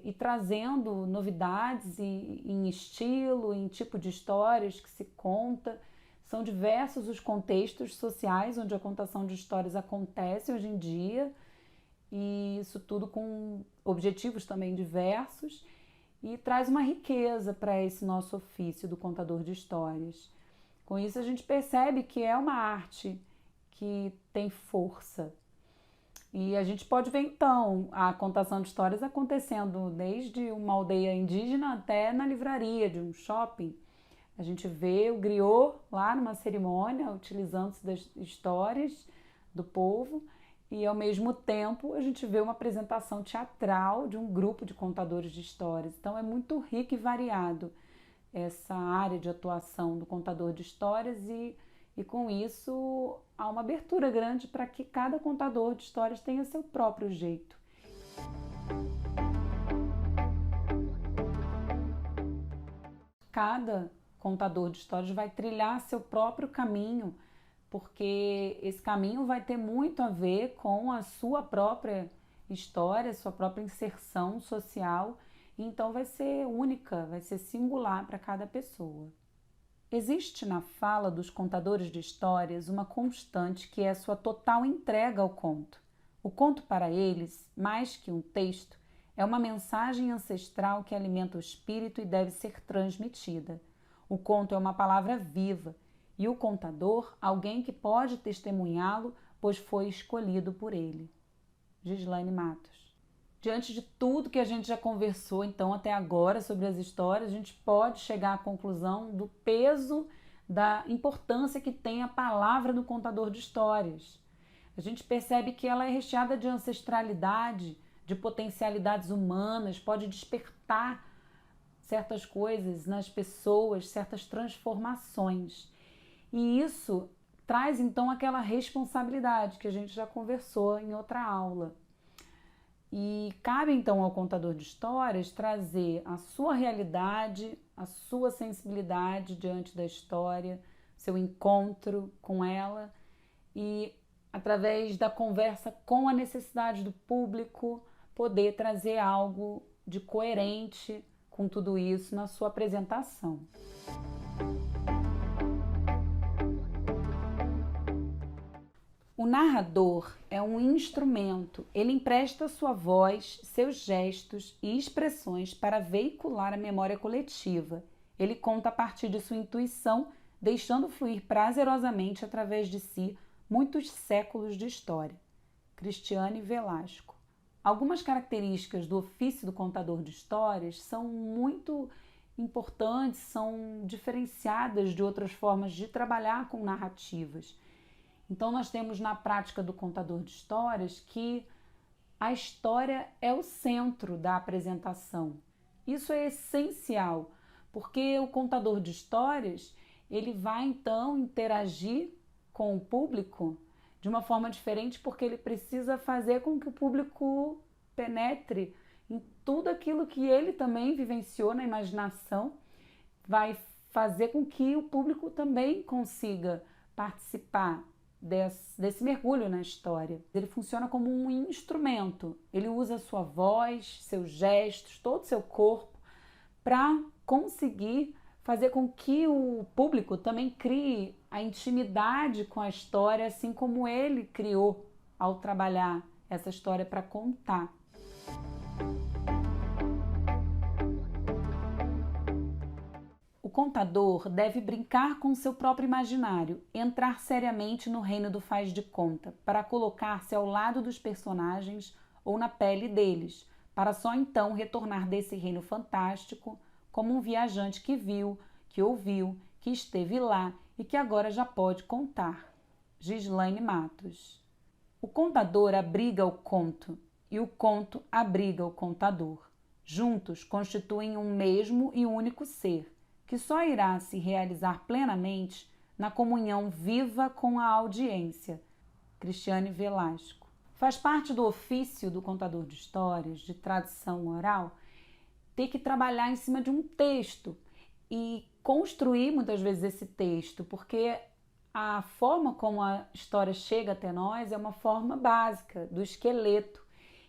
Speaker 2: e trazendo novidades em estilo, em tipo de histórias que se conta. São diversos os contextos sociais onde a contação de histórias acontece hoje em dia, e isso tudo com objetivos também diversos, e traz uma riqueza para esse nosso ofício do contador de histórias. Com isso a gente percebe que é uma arte que tem força. E a gente pode ver então a contação de histórias acontecendo desde uma aldeia indígena até na livraria de um shopping. A gente vê o griot lá numa cerimônia utilizando-se das histórias do povo, e ao mesmo tempo a gente vê uma apresentação teatral de um grupo de contadores de histórias. Então é muito rico e variado essa área de atuação do contador de histórias, e com isso há uma abertura grande para que cada contador de histórias tenha seu próprio jeito. Cada contador de histórias vai trilhar seu próprio caminho, porque esse caminho vai ter muito a ver com a sua própria história, sua própria inserção social, e então vai ser única, vai ser singular para cada pessoa. Existe na fala dos contadores de histórias uma constante que é a sua total entrega ao conto. O conto para eles, mais que um texto, é uma mensagem ancestral que alimenta o espírito e deve ser transmitida. O conto é uma palavra viva, e o contador, alguém que pode testemunhá-lo, pois foi escolhido por ele. Gislaine Matos. Diante de tudo que a gente já conversou então até agora sobre as histórias, a gente pode chegar à conclusão do peso, da importância que tem a palavra do contador de histórias. A gente percebe que ela é recheada de ancestralidade, de potencialidades humanas, pode despertar certas coisas nas pessoas, certas transformações. E isso traz então aquela responsabilidade que a gente já conversou em outra aula. E cabe então ao contador de histórias trazer a sua realidade, a sua sensibilidade diante da história, seu encontro com ela, e através da conversa com a necessidade do público, poder trazer algo de coerente com tudo isso na sua apresentação. O narrador é um instrumento, ele empresta sua voz, seus gestos e expressões para veicular a memória coletiva. Ele conta a partir de sua intuição, deixando fluir prazerosamente através de si muitos séculos de história. Cristiane Velasco. Algumas características do ofício do contador de histórias são muito importantes, são diferenciadas de outras formas de trabalhar com narrativas. Então, nós temos na prática do contador de histórias que a história é o centro da apresentação. Isso é essencial, porque o contador de histórias, ele vai então interagir com o público de uma forma diferente, porque ele precisa fazer com que o público penetre em tudo aquilo que ele também vivenciou na imaginação, vai fazer com que o público também consiga participar desse mergulho na história. Ele funciona como um instrumento, ele usa sua voz, seus gestos, todo o seu corpo para conseguir fazer com que o público também crie a intimidade com a história, assim como ele criou ao trabalhar essa história para contar. O contador deve brincar com seu próprio imaginário, entrar seriamente no reino do faz de conta, para colocar-se ao lado dos personagens ou na pele deles, para só então retornar desse reino fantástico como um viajante que viu, que ouviu, que esteve lá e que agora já pode contar. Gislaine Matos. O contador abriga o conto e o conto abriga o contador. Juntos constituem um mesmo e único ser, que só irá se realizar plenamente na comunhão viva com a audiência. Cristiane Velasco. Faz parte do ofício do contador de histórias, de tradição oral, ter que trabalhar em cima de um texto e construir muitas vezes esse texto, porque a forma como a história chega até nós é uma forma básica, do esqueleto.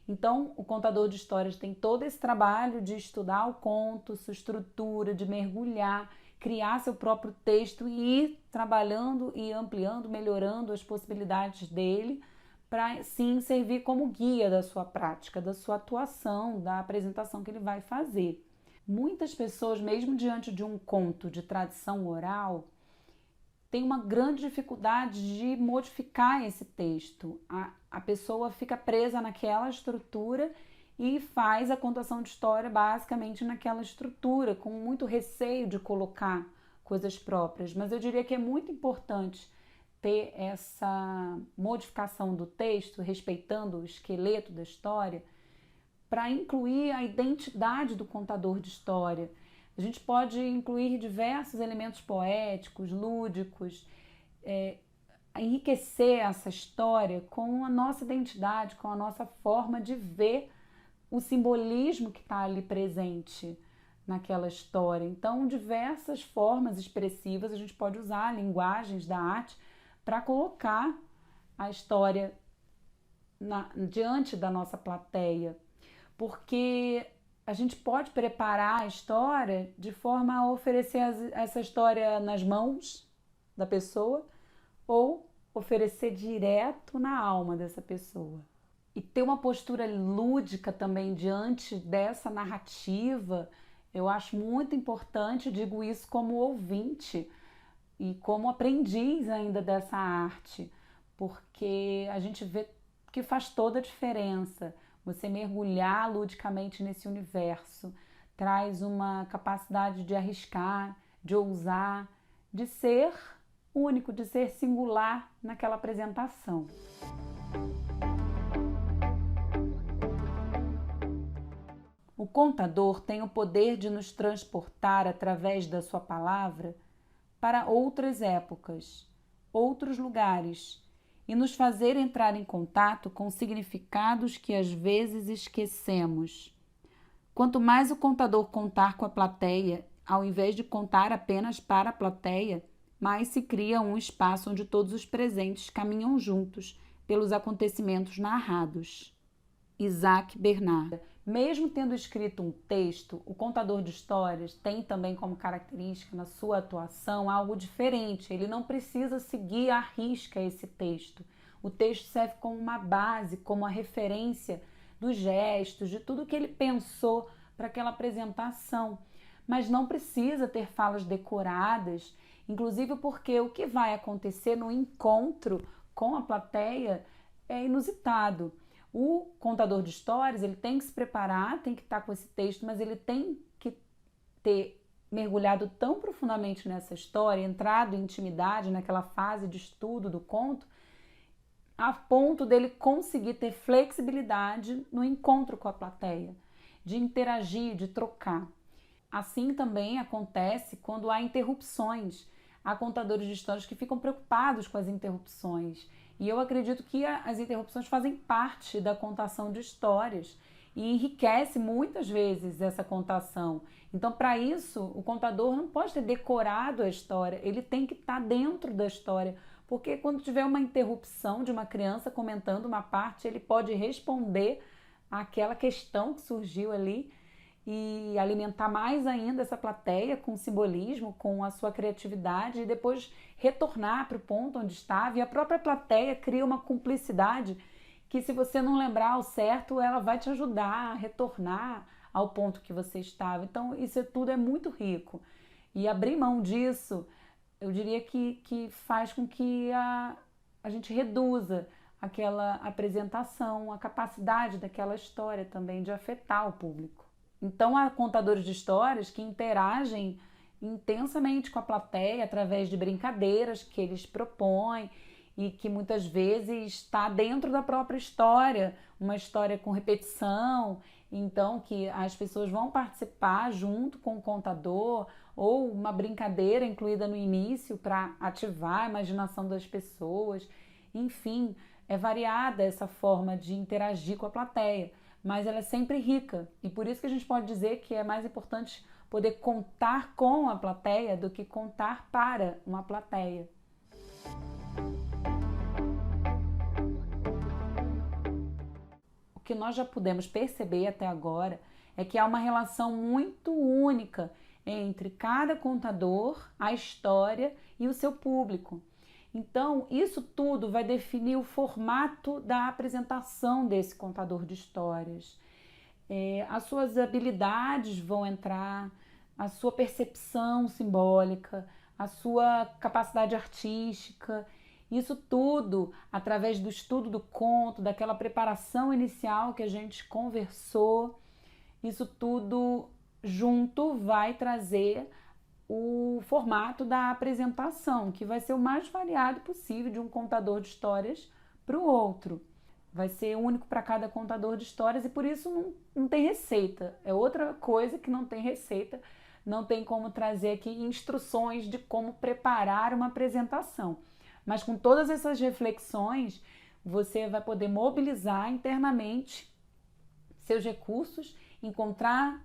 Speaker 2: Então, o contador de histórias tem todo esse trabalho de estudar o conto, sua estrutura, de mergulhar, criar seu próprio texto e ir trabalhando e ampliando, melhorando as possibilidades dele para, sim, servir como guia da sua prática, da sua atuação, da apresentação que ele vai fazer. Muitas pessoas, mesmo diante de um conto de tradição oral, tem uma grande dificuldade de modificar esse texto. A pessoa fica presa naquela estrutura e faz a contação de história basicamente naquela estrutura, com muito receio de colocar coisas próprias. Mas eu diria que é muito importante ter essa modificação do texto, respeitando o esqueleto da história, para incluir a identidade do contador de história. A gente pode incluir diversos elementos poéticos, lúdicos, enriquecer essa história com a nossa identidade, com a nossa forma de ver o simbolismo que está ali presente naquela história. Então, diversas formas expressivas a gente pode usar, linguagens da arte, para colocar a história diante da nossa plateia, porque a gente pode preparar a história de forma a oferecer essa história nas mãos da pessoa ou oferecer direto na alma dessa pessoa. E ter uma postura lúdica também diante dessa narrativa, eu acho muito importante, digo isso como ouvinte e como aprendiz ainda dessa arte, porque a gente vê que faz toda a diferença. Você mergulhar ludicamente nesse universo traz uma capacidade de arriscar, de ousar, de ser único, de ser singular naquela apresentação. O contador tem o poder de nos transportar através da sua palavra para outras épocas, outros lugares, e nos fazer entrar em contato com significados que às vezes esquecemos. Quanto mais o contador contar com a plateia, ao invés de contar apenas para a plateia, mais se cria um espaço onde todos os presentes caminham juntos pelos acontecimentos narrados. Isaac Bernard. Mesmo tendo escrito um texto, o contador de histórias tem também como característica na sua atuação algo diferente. Ele não precisa seguir à risca esse texto. O texto serve como uma base, como a referência dos gestos, de tudo que ele pensou para aquela apresentação. Mas não precisa ter falas decoradas, inclusive porque o que vai acontecer no encontro com a plateia é inusitado. O contador de histórias, ele tem que se preparar, tem que estar com esse texto, mas ele tem que ter mergulhado tão profundamente nessa história, entrado em intimidade, naquela fase de estudo do conto, a ponto dele conseguir ter flexibilidade no encontro com a plateia, de interagir, de trocar. Assim também acontece quando há interrupções. Há contadores de histórias que ficam preocupados com as interrupções. E eu acredito que as interrupções fazem parte da contação de histórias e enriquece muitas vezes essa contação. Então, para isso, o contador não pode ter decorado a história, ele tem que estar dentro da história, porque quando tiver uma interrupção de uma criança comentando uma parte, ele pode responder àquela questão que surgiu ali e alimentar mais ainda essa plateia com simbolismo, com a sua criatividade e depois retornar para o ponto onde estava. E a própria plateia cria uma cumplicidade que, se você não lembrar ao certo, ela vai te ajudar a retornar ao ponto que você estava. Então, isso tudo é muito rico. E abrir mão disso, eu diria que faz com que a gente reduza aquela apresentação, a capacidade daquela história também de afetar o público. Então, há contadores de histórias que interagem intensamente com a plateia através de brincadeiras que eles propõem e que muitas vezes está dentro da própria história, uma história com repetição, então que as pessoas vão participar junto com o contador, ou uma brincadeira incluída no início para ativar a imaginação das pessoas. Enfim, é variada essa forma de interagir com a plateia, mas ela é sempre rica, e por isso que a gente pode dizer que é mais importante poder contar com a plateia do que contar para uma plateia. O que nós já pudemos perceber até agora é que há uma relação muito única entre cada contador, a história e o seu público. Então, isso tudo vai definir o formato da apresentação desse contador de histórias. As suas habilidades vão entrar, a sua percepção simbólica, a sua capacidade artística. Isso tudo, através do estudo do conto, daquela preparação inicial que a gente conversou, isso tudo junto vai trazer o formato da apresentação, que vai ser o mais variado possível de um contador de histórias para o outro. Vai ser único para cada contador de histórias e por isso não tem receita. É outra coisa que não tem receita, não tem como trazer aqui instruções de como preparar uma apresentação. Mas com todas essas reflexões, você vai poder mobilizar internamente seus recursos, encontrar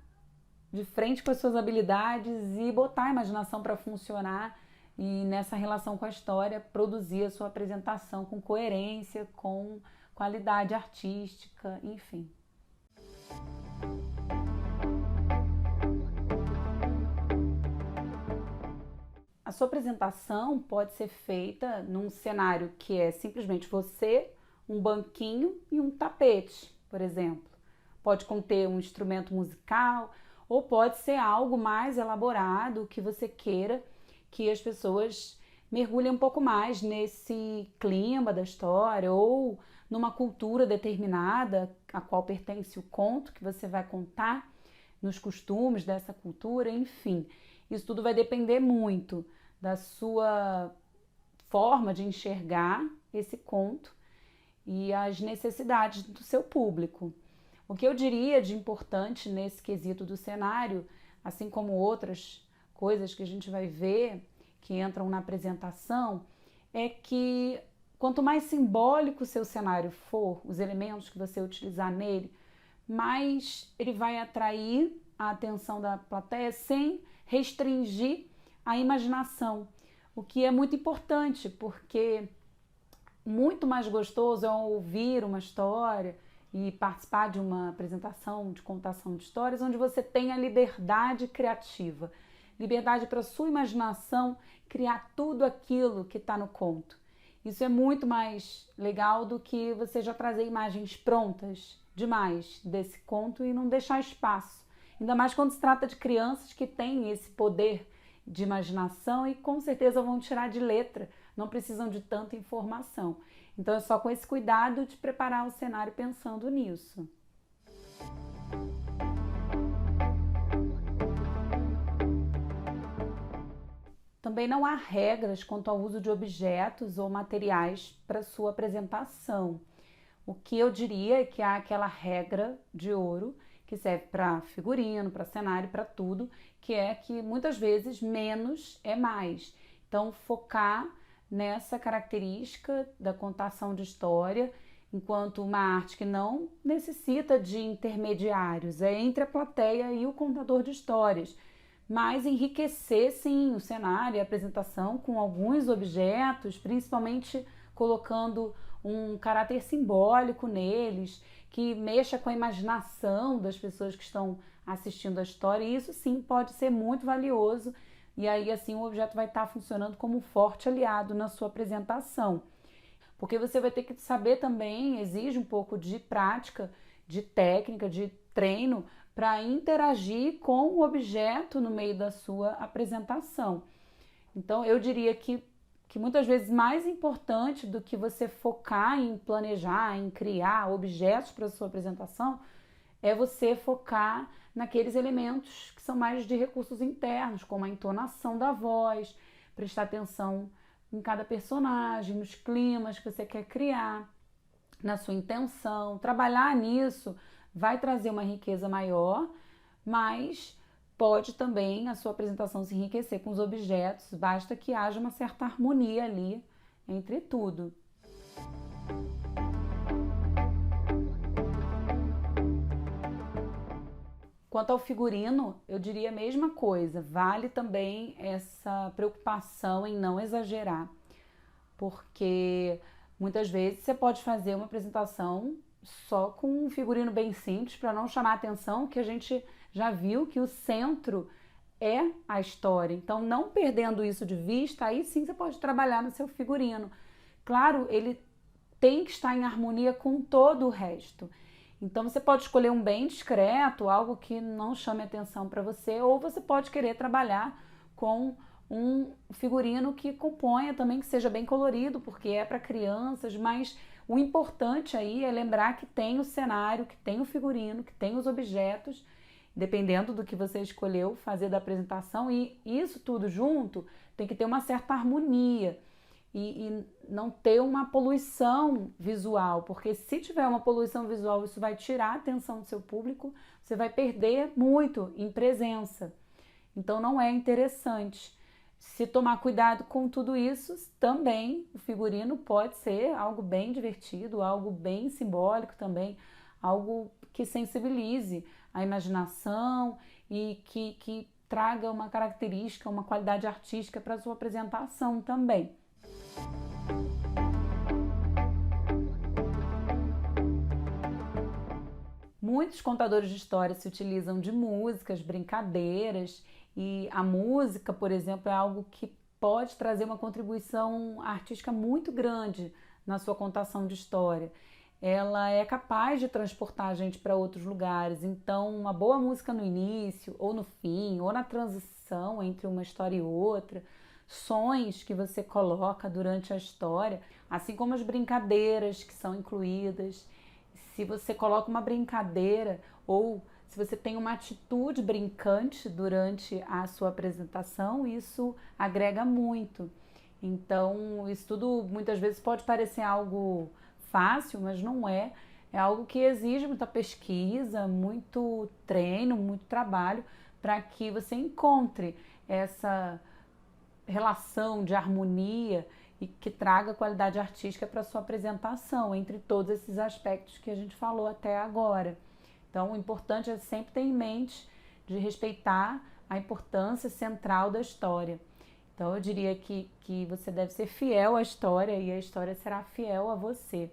Speaker 2: de frente com as suas habilidades e botar a imaginação para funcionar e nessa relação com a história produzir a sua apresentação com coerência, com qualidade artística, enfim. A sua apresentação pode ser feita num cenário que é simplesmente você, um banquinho e um tapete, por exemplo. Pode conter um instrumento musical, ou pode ser algo mais elaborado que você queira que as pessoas mergulhem um pouco mais nesse clima da história ou numa cultura determinada a qual pertence o conto que você vai contar, nos costumes dessa cultura, enfim. Isso tudo vai depender muito da sua forma de enxergar esse conto e as necessidades do seu público. O que eu diria de importante nesse quesito do cenário, assim como outras coisas que a gente vai ver que entram na apresentação, é que quanto mais simbólico o seu cenário for, os elementos que você utilizar nele, mais ele vai atrair a atenção da plateia sem restringir a imaginação, o que é muito importante, porque muito mais gostoso é ouvir uma história e participar de uma apresentação de contação de histórias onde você tem a liberdade criativa, liberdade para a sua imaginação criar tudo aquilo que está no conto. Isso é muito mais legal do que você já trazer imagens prontas demais desse conto e não deixar espaço. Ainda mais quando se trata de crianças que têm esse poder de imaginação e com certeza vão tirar de letra, não precisam de tanta informação. Então é só com esse cuidado de preparar o cenário pensando nisso. Também não há regras quanto ao uso de objetos ou materiais para sua apresentação. O que eu diria é que há aquela regra de ouro que serve para figurino, para cenário, para tudo, que é que muitas vezes menos é mais. Então, focar nessa característica da contação de história, enquanto uma arte que não necessita de intermediários, é entre a plateia e o contador de histórias. Mas enriquecer, sim, o cenário e a apresentação com alguns objetos, principalmente colocando um caráter simbólico neles, que mexa com a imaginação das pessoas que estão assistindo a história, e isso sim pode ser muito valioso, e aí assim o objeto vai estar funcionando como um forte aliado na sua apresentação. Porque você vai ter que saber também, exige um pouco de prática, de técnica, de treino, para interagir com o objeto no meio da sua apresentação. Então, eu diria que muitas vezes mais importante do que você focar em planejar, em criar objetos para a sua apresentação, é você focar naqueles elementos que são mais de recursos internos, como a entonação da voz, prestar atenção em cada personagem, nos climas que você quer criar, na sua intenção. Trabalhar nisso vai trazer uma riqueza maior, mas pode também a sua apresentação se enriquecer com os objetos, basta que haja uma certa harmonia ali entre tudo. Quanto ao figurino, eu diria a mesma coisa, vale também essa preocupação em não exagerar, porque muitas vezes você pode fazer uma apresentação só com um figurino bem simples para não chamar a atenção, que a gente já viu que o centro é a história. Então, não perdendo isso de vista, aí sim você pode trabalhar no seu figurino. Claro, ele tem que estar em harmonia com todo o resto. Então, você pode escolher um bem discreto, algo que não chame atenção para você, ou você pode querer trabalhar com um figurino que componha também, que seja bem colorido, porque é para crianças, mas o importante aí é lembrar que tem o cenário, que tem o figurino, que tem os objetos, dependendo do que você escolheu fazer da apresentação, e isso tudo junto tem que ter uma certa harmonia e não ter uma poluição visual, porque se tiver uma poluição visual, isso vai tirar a atenção do seu público, você vai perder muito em presença. Então não é interessante. Se tomar cuidado com tudo isso, também o figurino pode ser algo bem divertido, algo bem simbólico também, algo que sensibilize a imaginação e que traga uma característica, uma qualidade artística para a sua apresentação também. Muitos contadores de histórias se utilizam de músicas, brincadeiras, e a música, por exemplo, é algo que pode trazer uma contribuição artística muito grande na sua contação de história. Ela é capaz de transportar a gente para outros lugares, então uma boa música no início, ou no fim, ou na transição entre uma história e outra, sons que você coloca durante a história, assim como as brincadeiras que são incluídas. Se você coloca uma brincadeira ou se você tem uma atitude brincante durante a sua apresentação, isso agrega muito. Então, isso tudo muitas vezes pode parecer algo fácil, mas não é. É algo que exige muita pesquisa, muito treino, muito trabalho para que você encontre essa relação de harmonia e que traga qualidade artística para a sua apresentação, entre todos esses aspectos que a gente falou até agora. Então, o importante é sempre ter em mente de respeitar a importância central da história. Então, eu diria que você deve ser fiel à história e a história será fiel a você.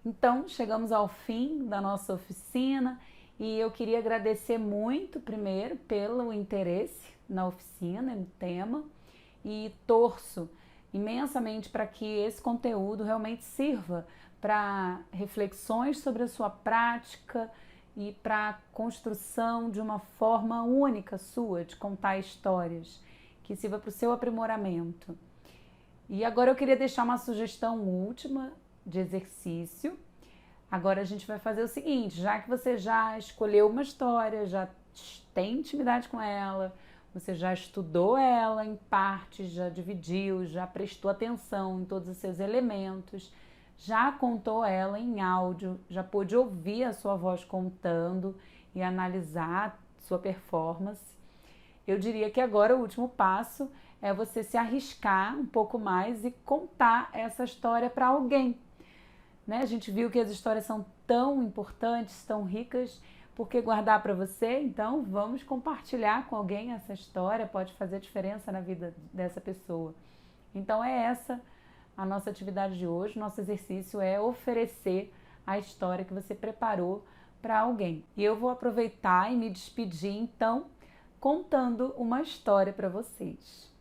Speaker 2: Então, chegamos ao fim da nossa oficina E eu queria agradecer muito, primeiro, pelo interesse na oficina, no tema, e torço imensamente para que esse conteúdo realmente sirva para reflexões sobre a sua prática e para a construção de uma forma única sua de contar histórias, que sirva para o seu aprimoramento. E agora eu queria deixar uma sugestão última de exercício. Agora a gente vai fazer o seguinte, já que você já escolheu uma história, já tem intimidade com ela, você já estudou ela em partes, já dividiu, já prestou atenção em todos os seus elementos, já contou ela em áudio, já pôde ouvir a sua voz contando e analisar sua performance. Eu diria que agora o último passo é você se arriscar um pouco mais e contar essa história para alguém. Né? A gente viu que as histórias são tão importantes, tão ricas, por que guardar para você? Então vamos compartilhar com alguém essa história, pode fazer diferença na vida dessa pessoa. Então é essa a nossa atividade de hoje, nosso exercício é oferecer a história que você preparou para alguém. E eu vou aproveitar e me despedir então contando uma história para vocês.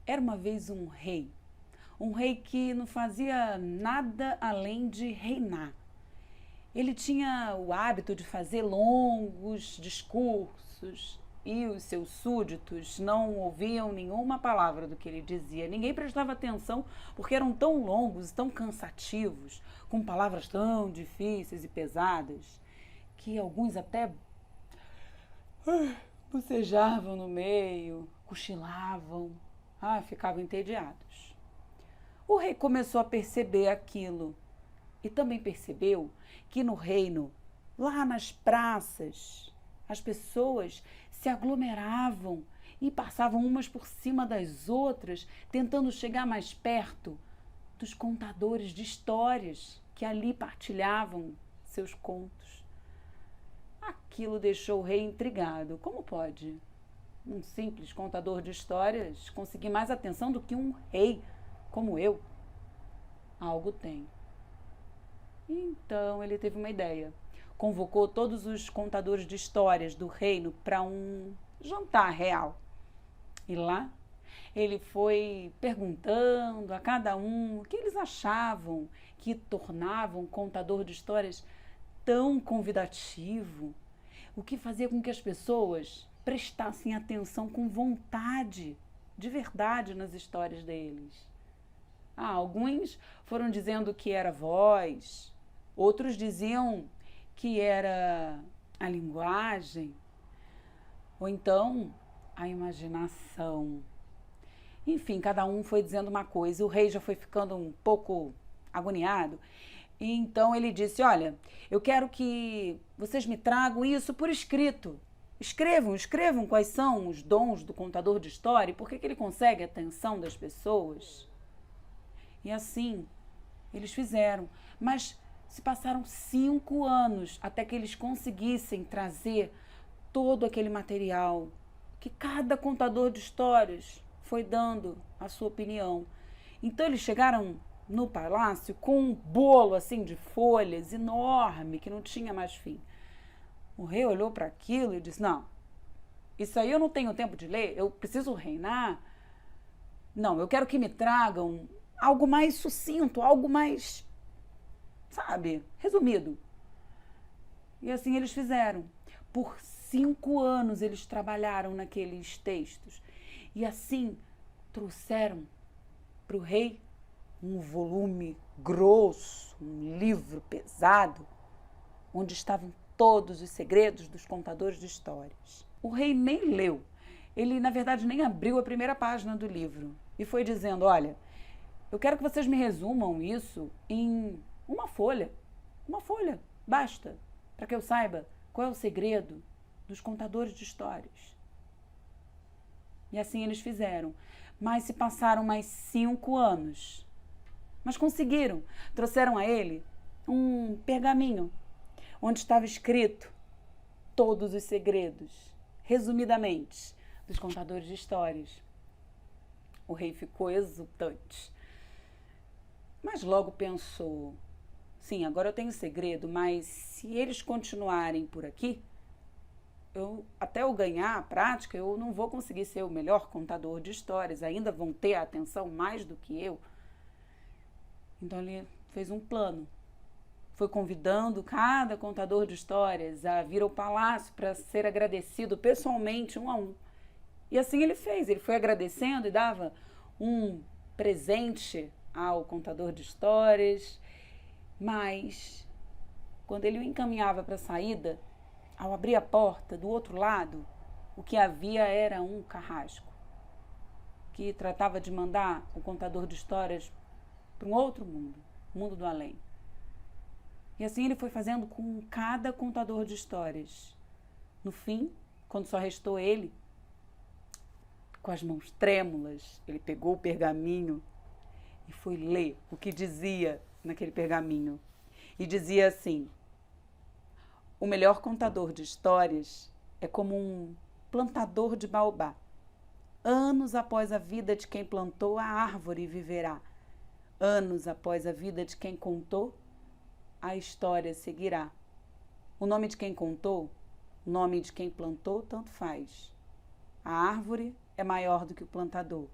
Speaker 2: Era uma vez um rei que não fazia nada além de reinar. Ele tinha o hábito de fazer longos discursos e os seus súditos não ouviam nenhuma palavra do que ele dizia. Ninguém prestava atenção porque eram tão longos e tão cansativos, com palavras tão difíceis e pesadas, que alguns até bocejavam no meio, cochilavam, ficavam entediados. O rei começou a perceber aquilo e também percebeu que no reino, lá nas praças, as pessoas se aglomeravam e passavam umas por cima das outras, tentando chegar mais perto dos contadores de histórias que ali partilhavam seus contos. Aquilo deixou o rei intrigado. Como pode um simples contador de histórias conseguir mais atenção do que um rei como eu? Algo tem. Então ele teve uma ideia. Convocou todos os contadores de histórias do reino para um jantar real. E lá ele foi perguntando a cada um o que eles achavam que tornava um contador de histórias tão convidativo, o que fazia com que as pessoas prestassem atenção com vontade, de verdade, nas histórias deles. Alguns foram dizendo que era voz, outros diziam que era a linguagem, ou então a imaginação. Enfim, cada um foi dizendo uma coisa. O rei já foi ficando um pouco agoniado. E então ele disse, olha, eu quero que vocês me tragam isso por escrito. Escrevam quais são os dons do contador de história e por que ele consegue a atenção das pessoas. E assim, eles fizeram. Mas se passaram 5 anos até que eles conseguissem trazer todo aquele material que cada contador de histórias foi dando a sua opinião. Então eles chegaram no palácio com um bolo assim de folhas enorme que não tinha mais fim. O rei olhou para aquilo e disse, não, isso aí eu não tenho tempo de ler, eu preciso reinar. Não, eu quero que me tragam algo mais sucinto, algo mais, resumido. E assim eles fizeram. Por 5 anos eles trabalharam naqueles textos. E assim trouxeram para o rei um volume grosso, um livro pesado, onde estavam todos os segredos dos contadores de histórias. O rei nem leu. Ele, na verdade, nem abriu a primeira página do livro. E foi dizendo, olha, eu quero que vocês me resumam isso em uma folha. Uma folha, basta, para que eu saiba qual é o segredo dos contadores de histórias. E assim eles fizeram. Mas se passaram mais 5 anos. Mas conseguiram. Trouxeram a ele um pergaminho, onde estava escrito todos os segredos, resumidamente, dos contadores de histórias. O rei ficou exultante. Mas logo pensou, sim, agora eu tenho segredo, mas se eles continuarem por aqui, até eu ganhar a prática, eu não vou conseguir ser o melhor contador de histórias, ainda vão ter a atenção mais do que eu. Então ele fez um plano. Foi convidando cada contador de histórias a vir ao palácio para ser agradecido pessoalmente, um a um. E assim ele fez, ele foi agradecendo e dava um presente ao contador de histórias, mas quando ele o encaminhava para a saída, ao abrir a porta do outro lado, o que havia era um carrasco, que tratava de mandar o contador de histórias para um outro mundo, o mundo do além. E assim ele foi fazendo com cada contador de histórias. No fim, quando só restou ele, com as mãos trêmulas, ele pegou o pergaminho e foi ler o que dizia naquele pergaminho. E dizia assim: o melhor contador de histórias é como um plantador de baobá. Anos após a vida de quem plantou, a árvore viverá. Anos após a vida de quem contou, a história seguirá. O nome de quem contou, o nome de quem plantou, tanto faz. A árvore é maior do que o plantador.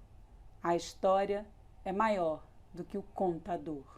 Speaker 2: A história é maior do que o contador.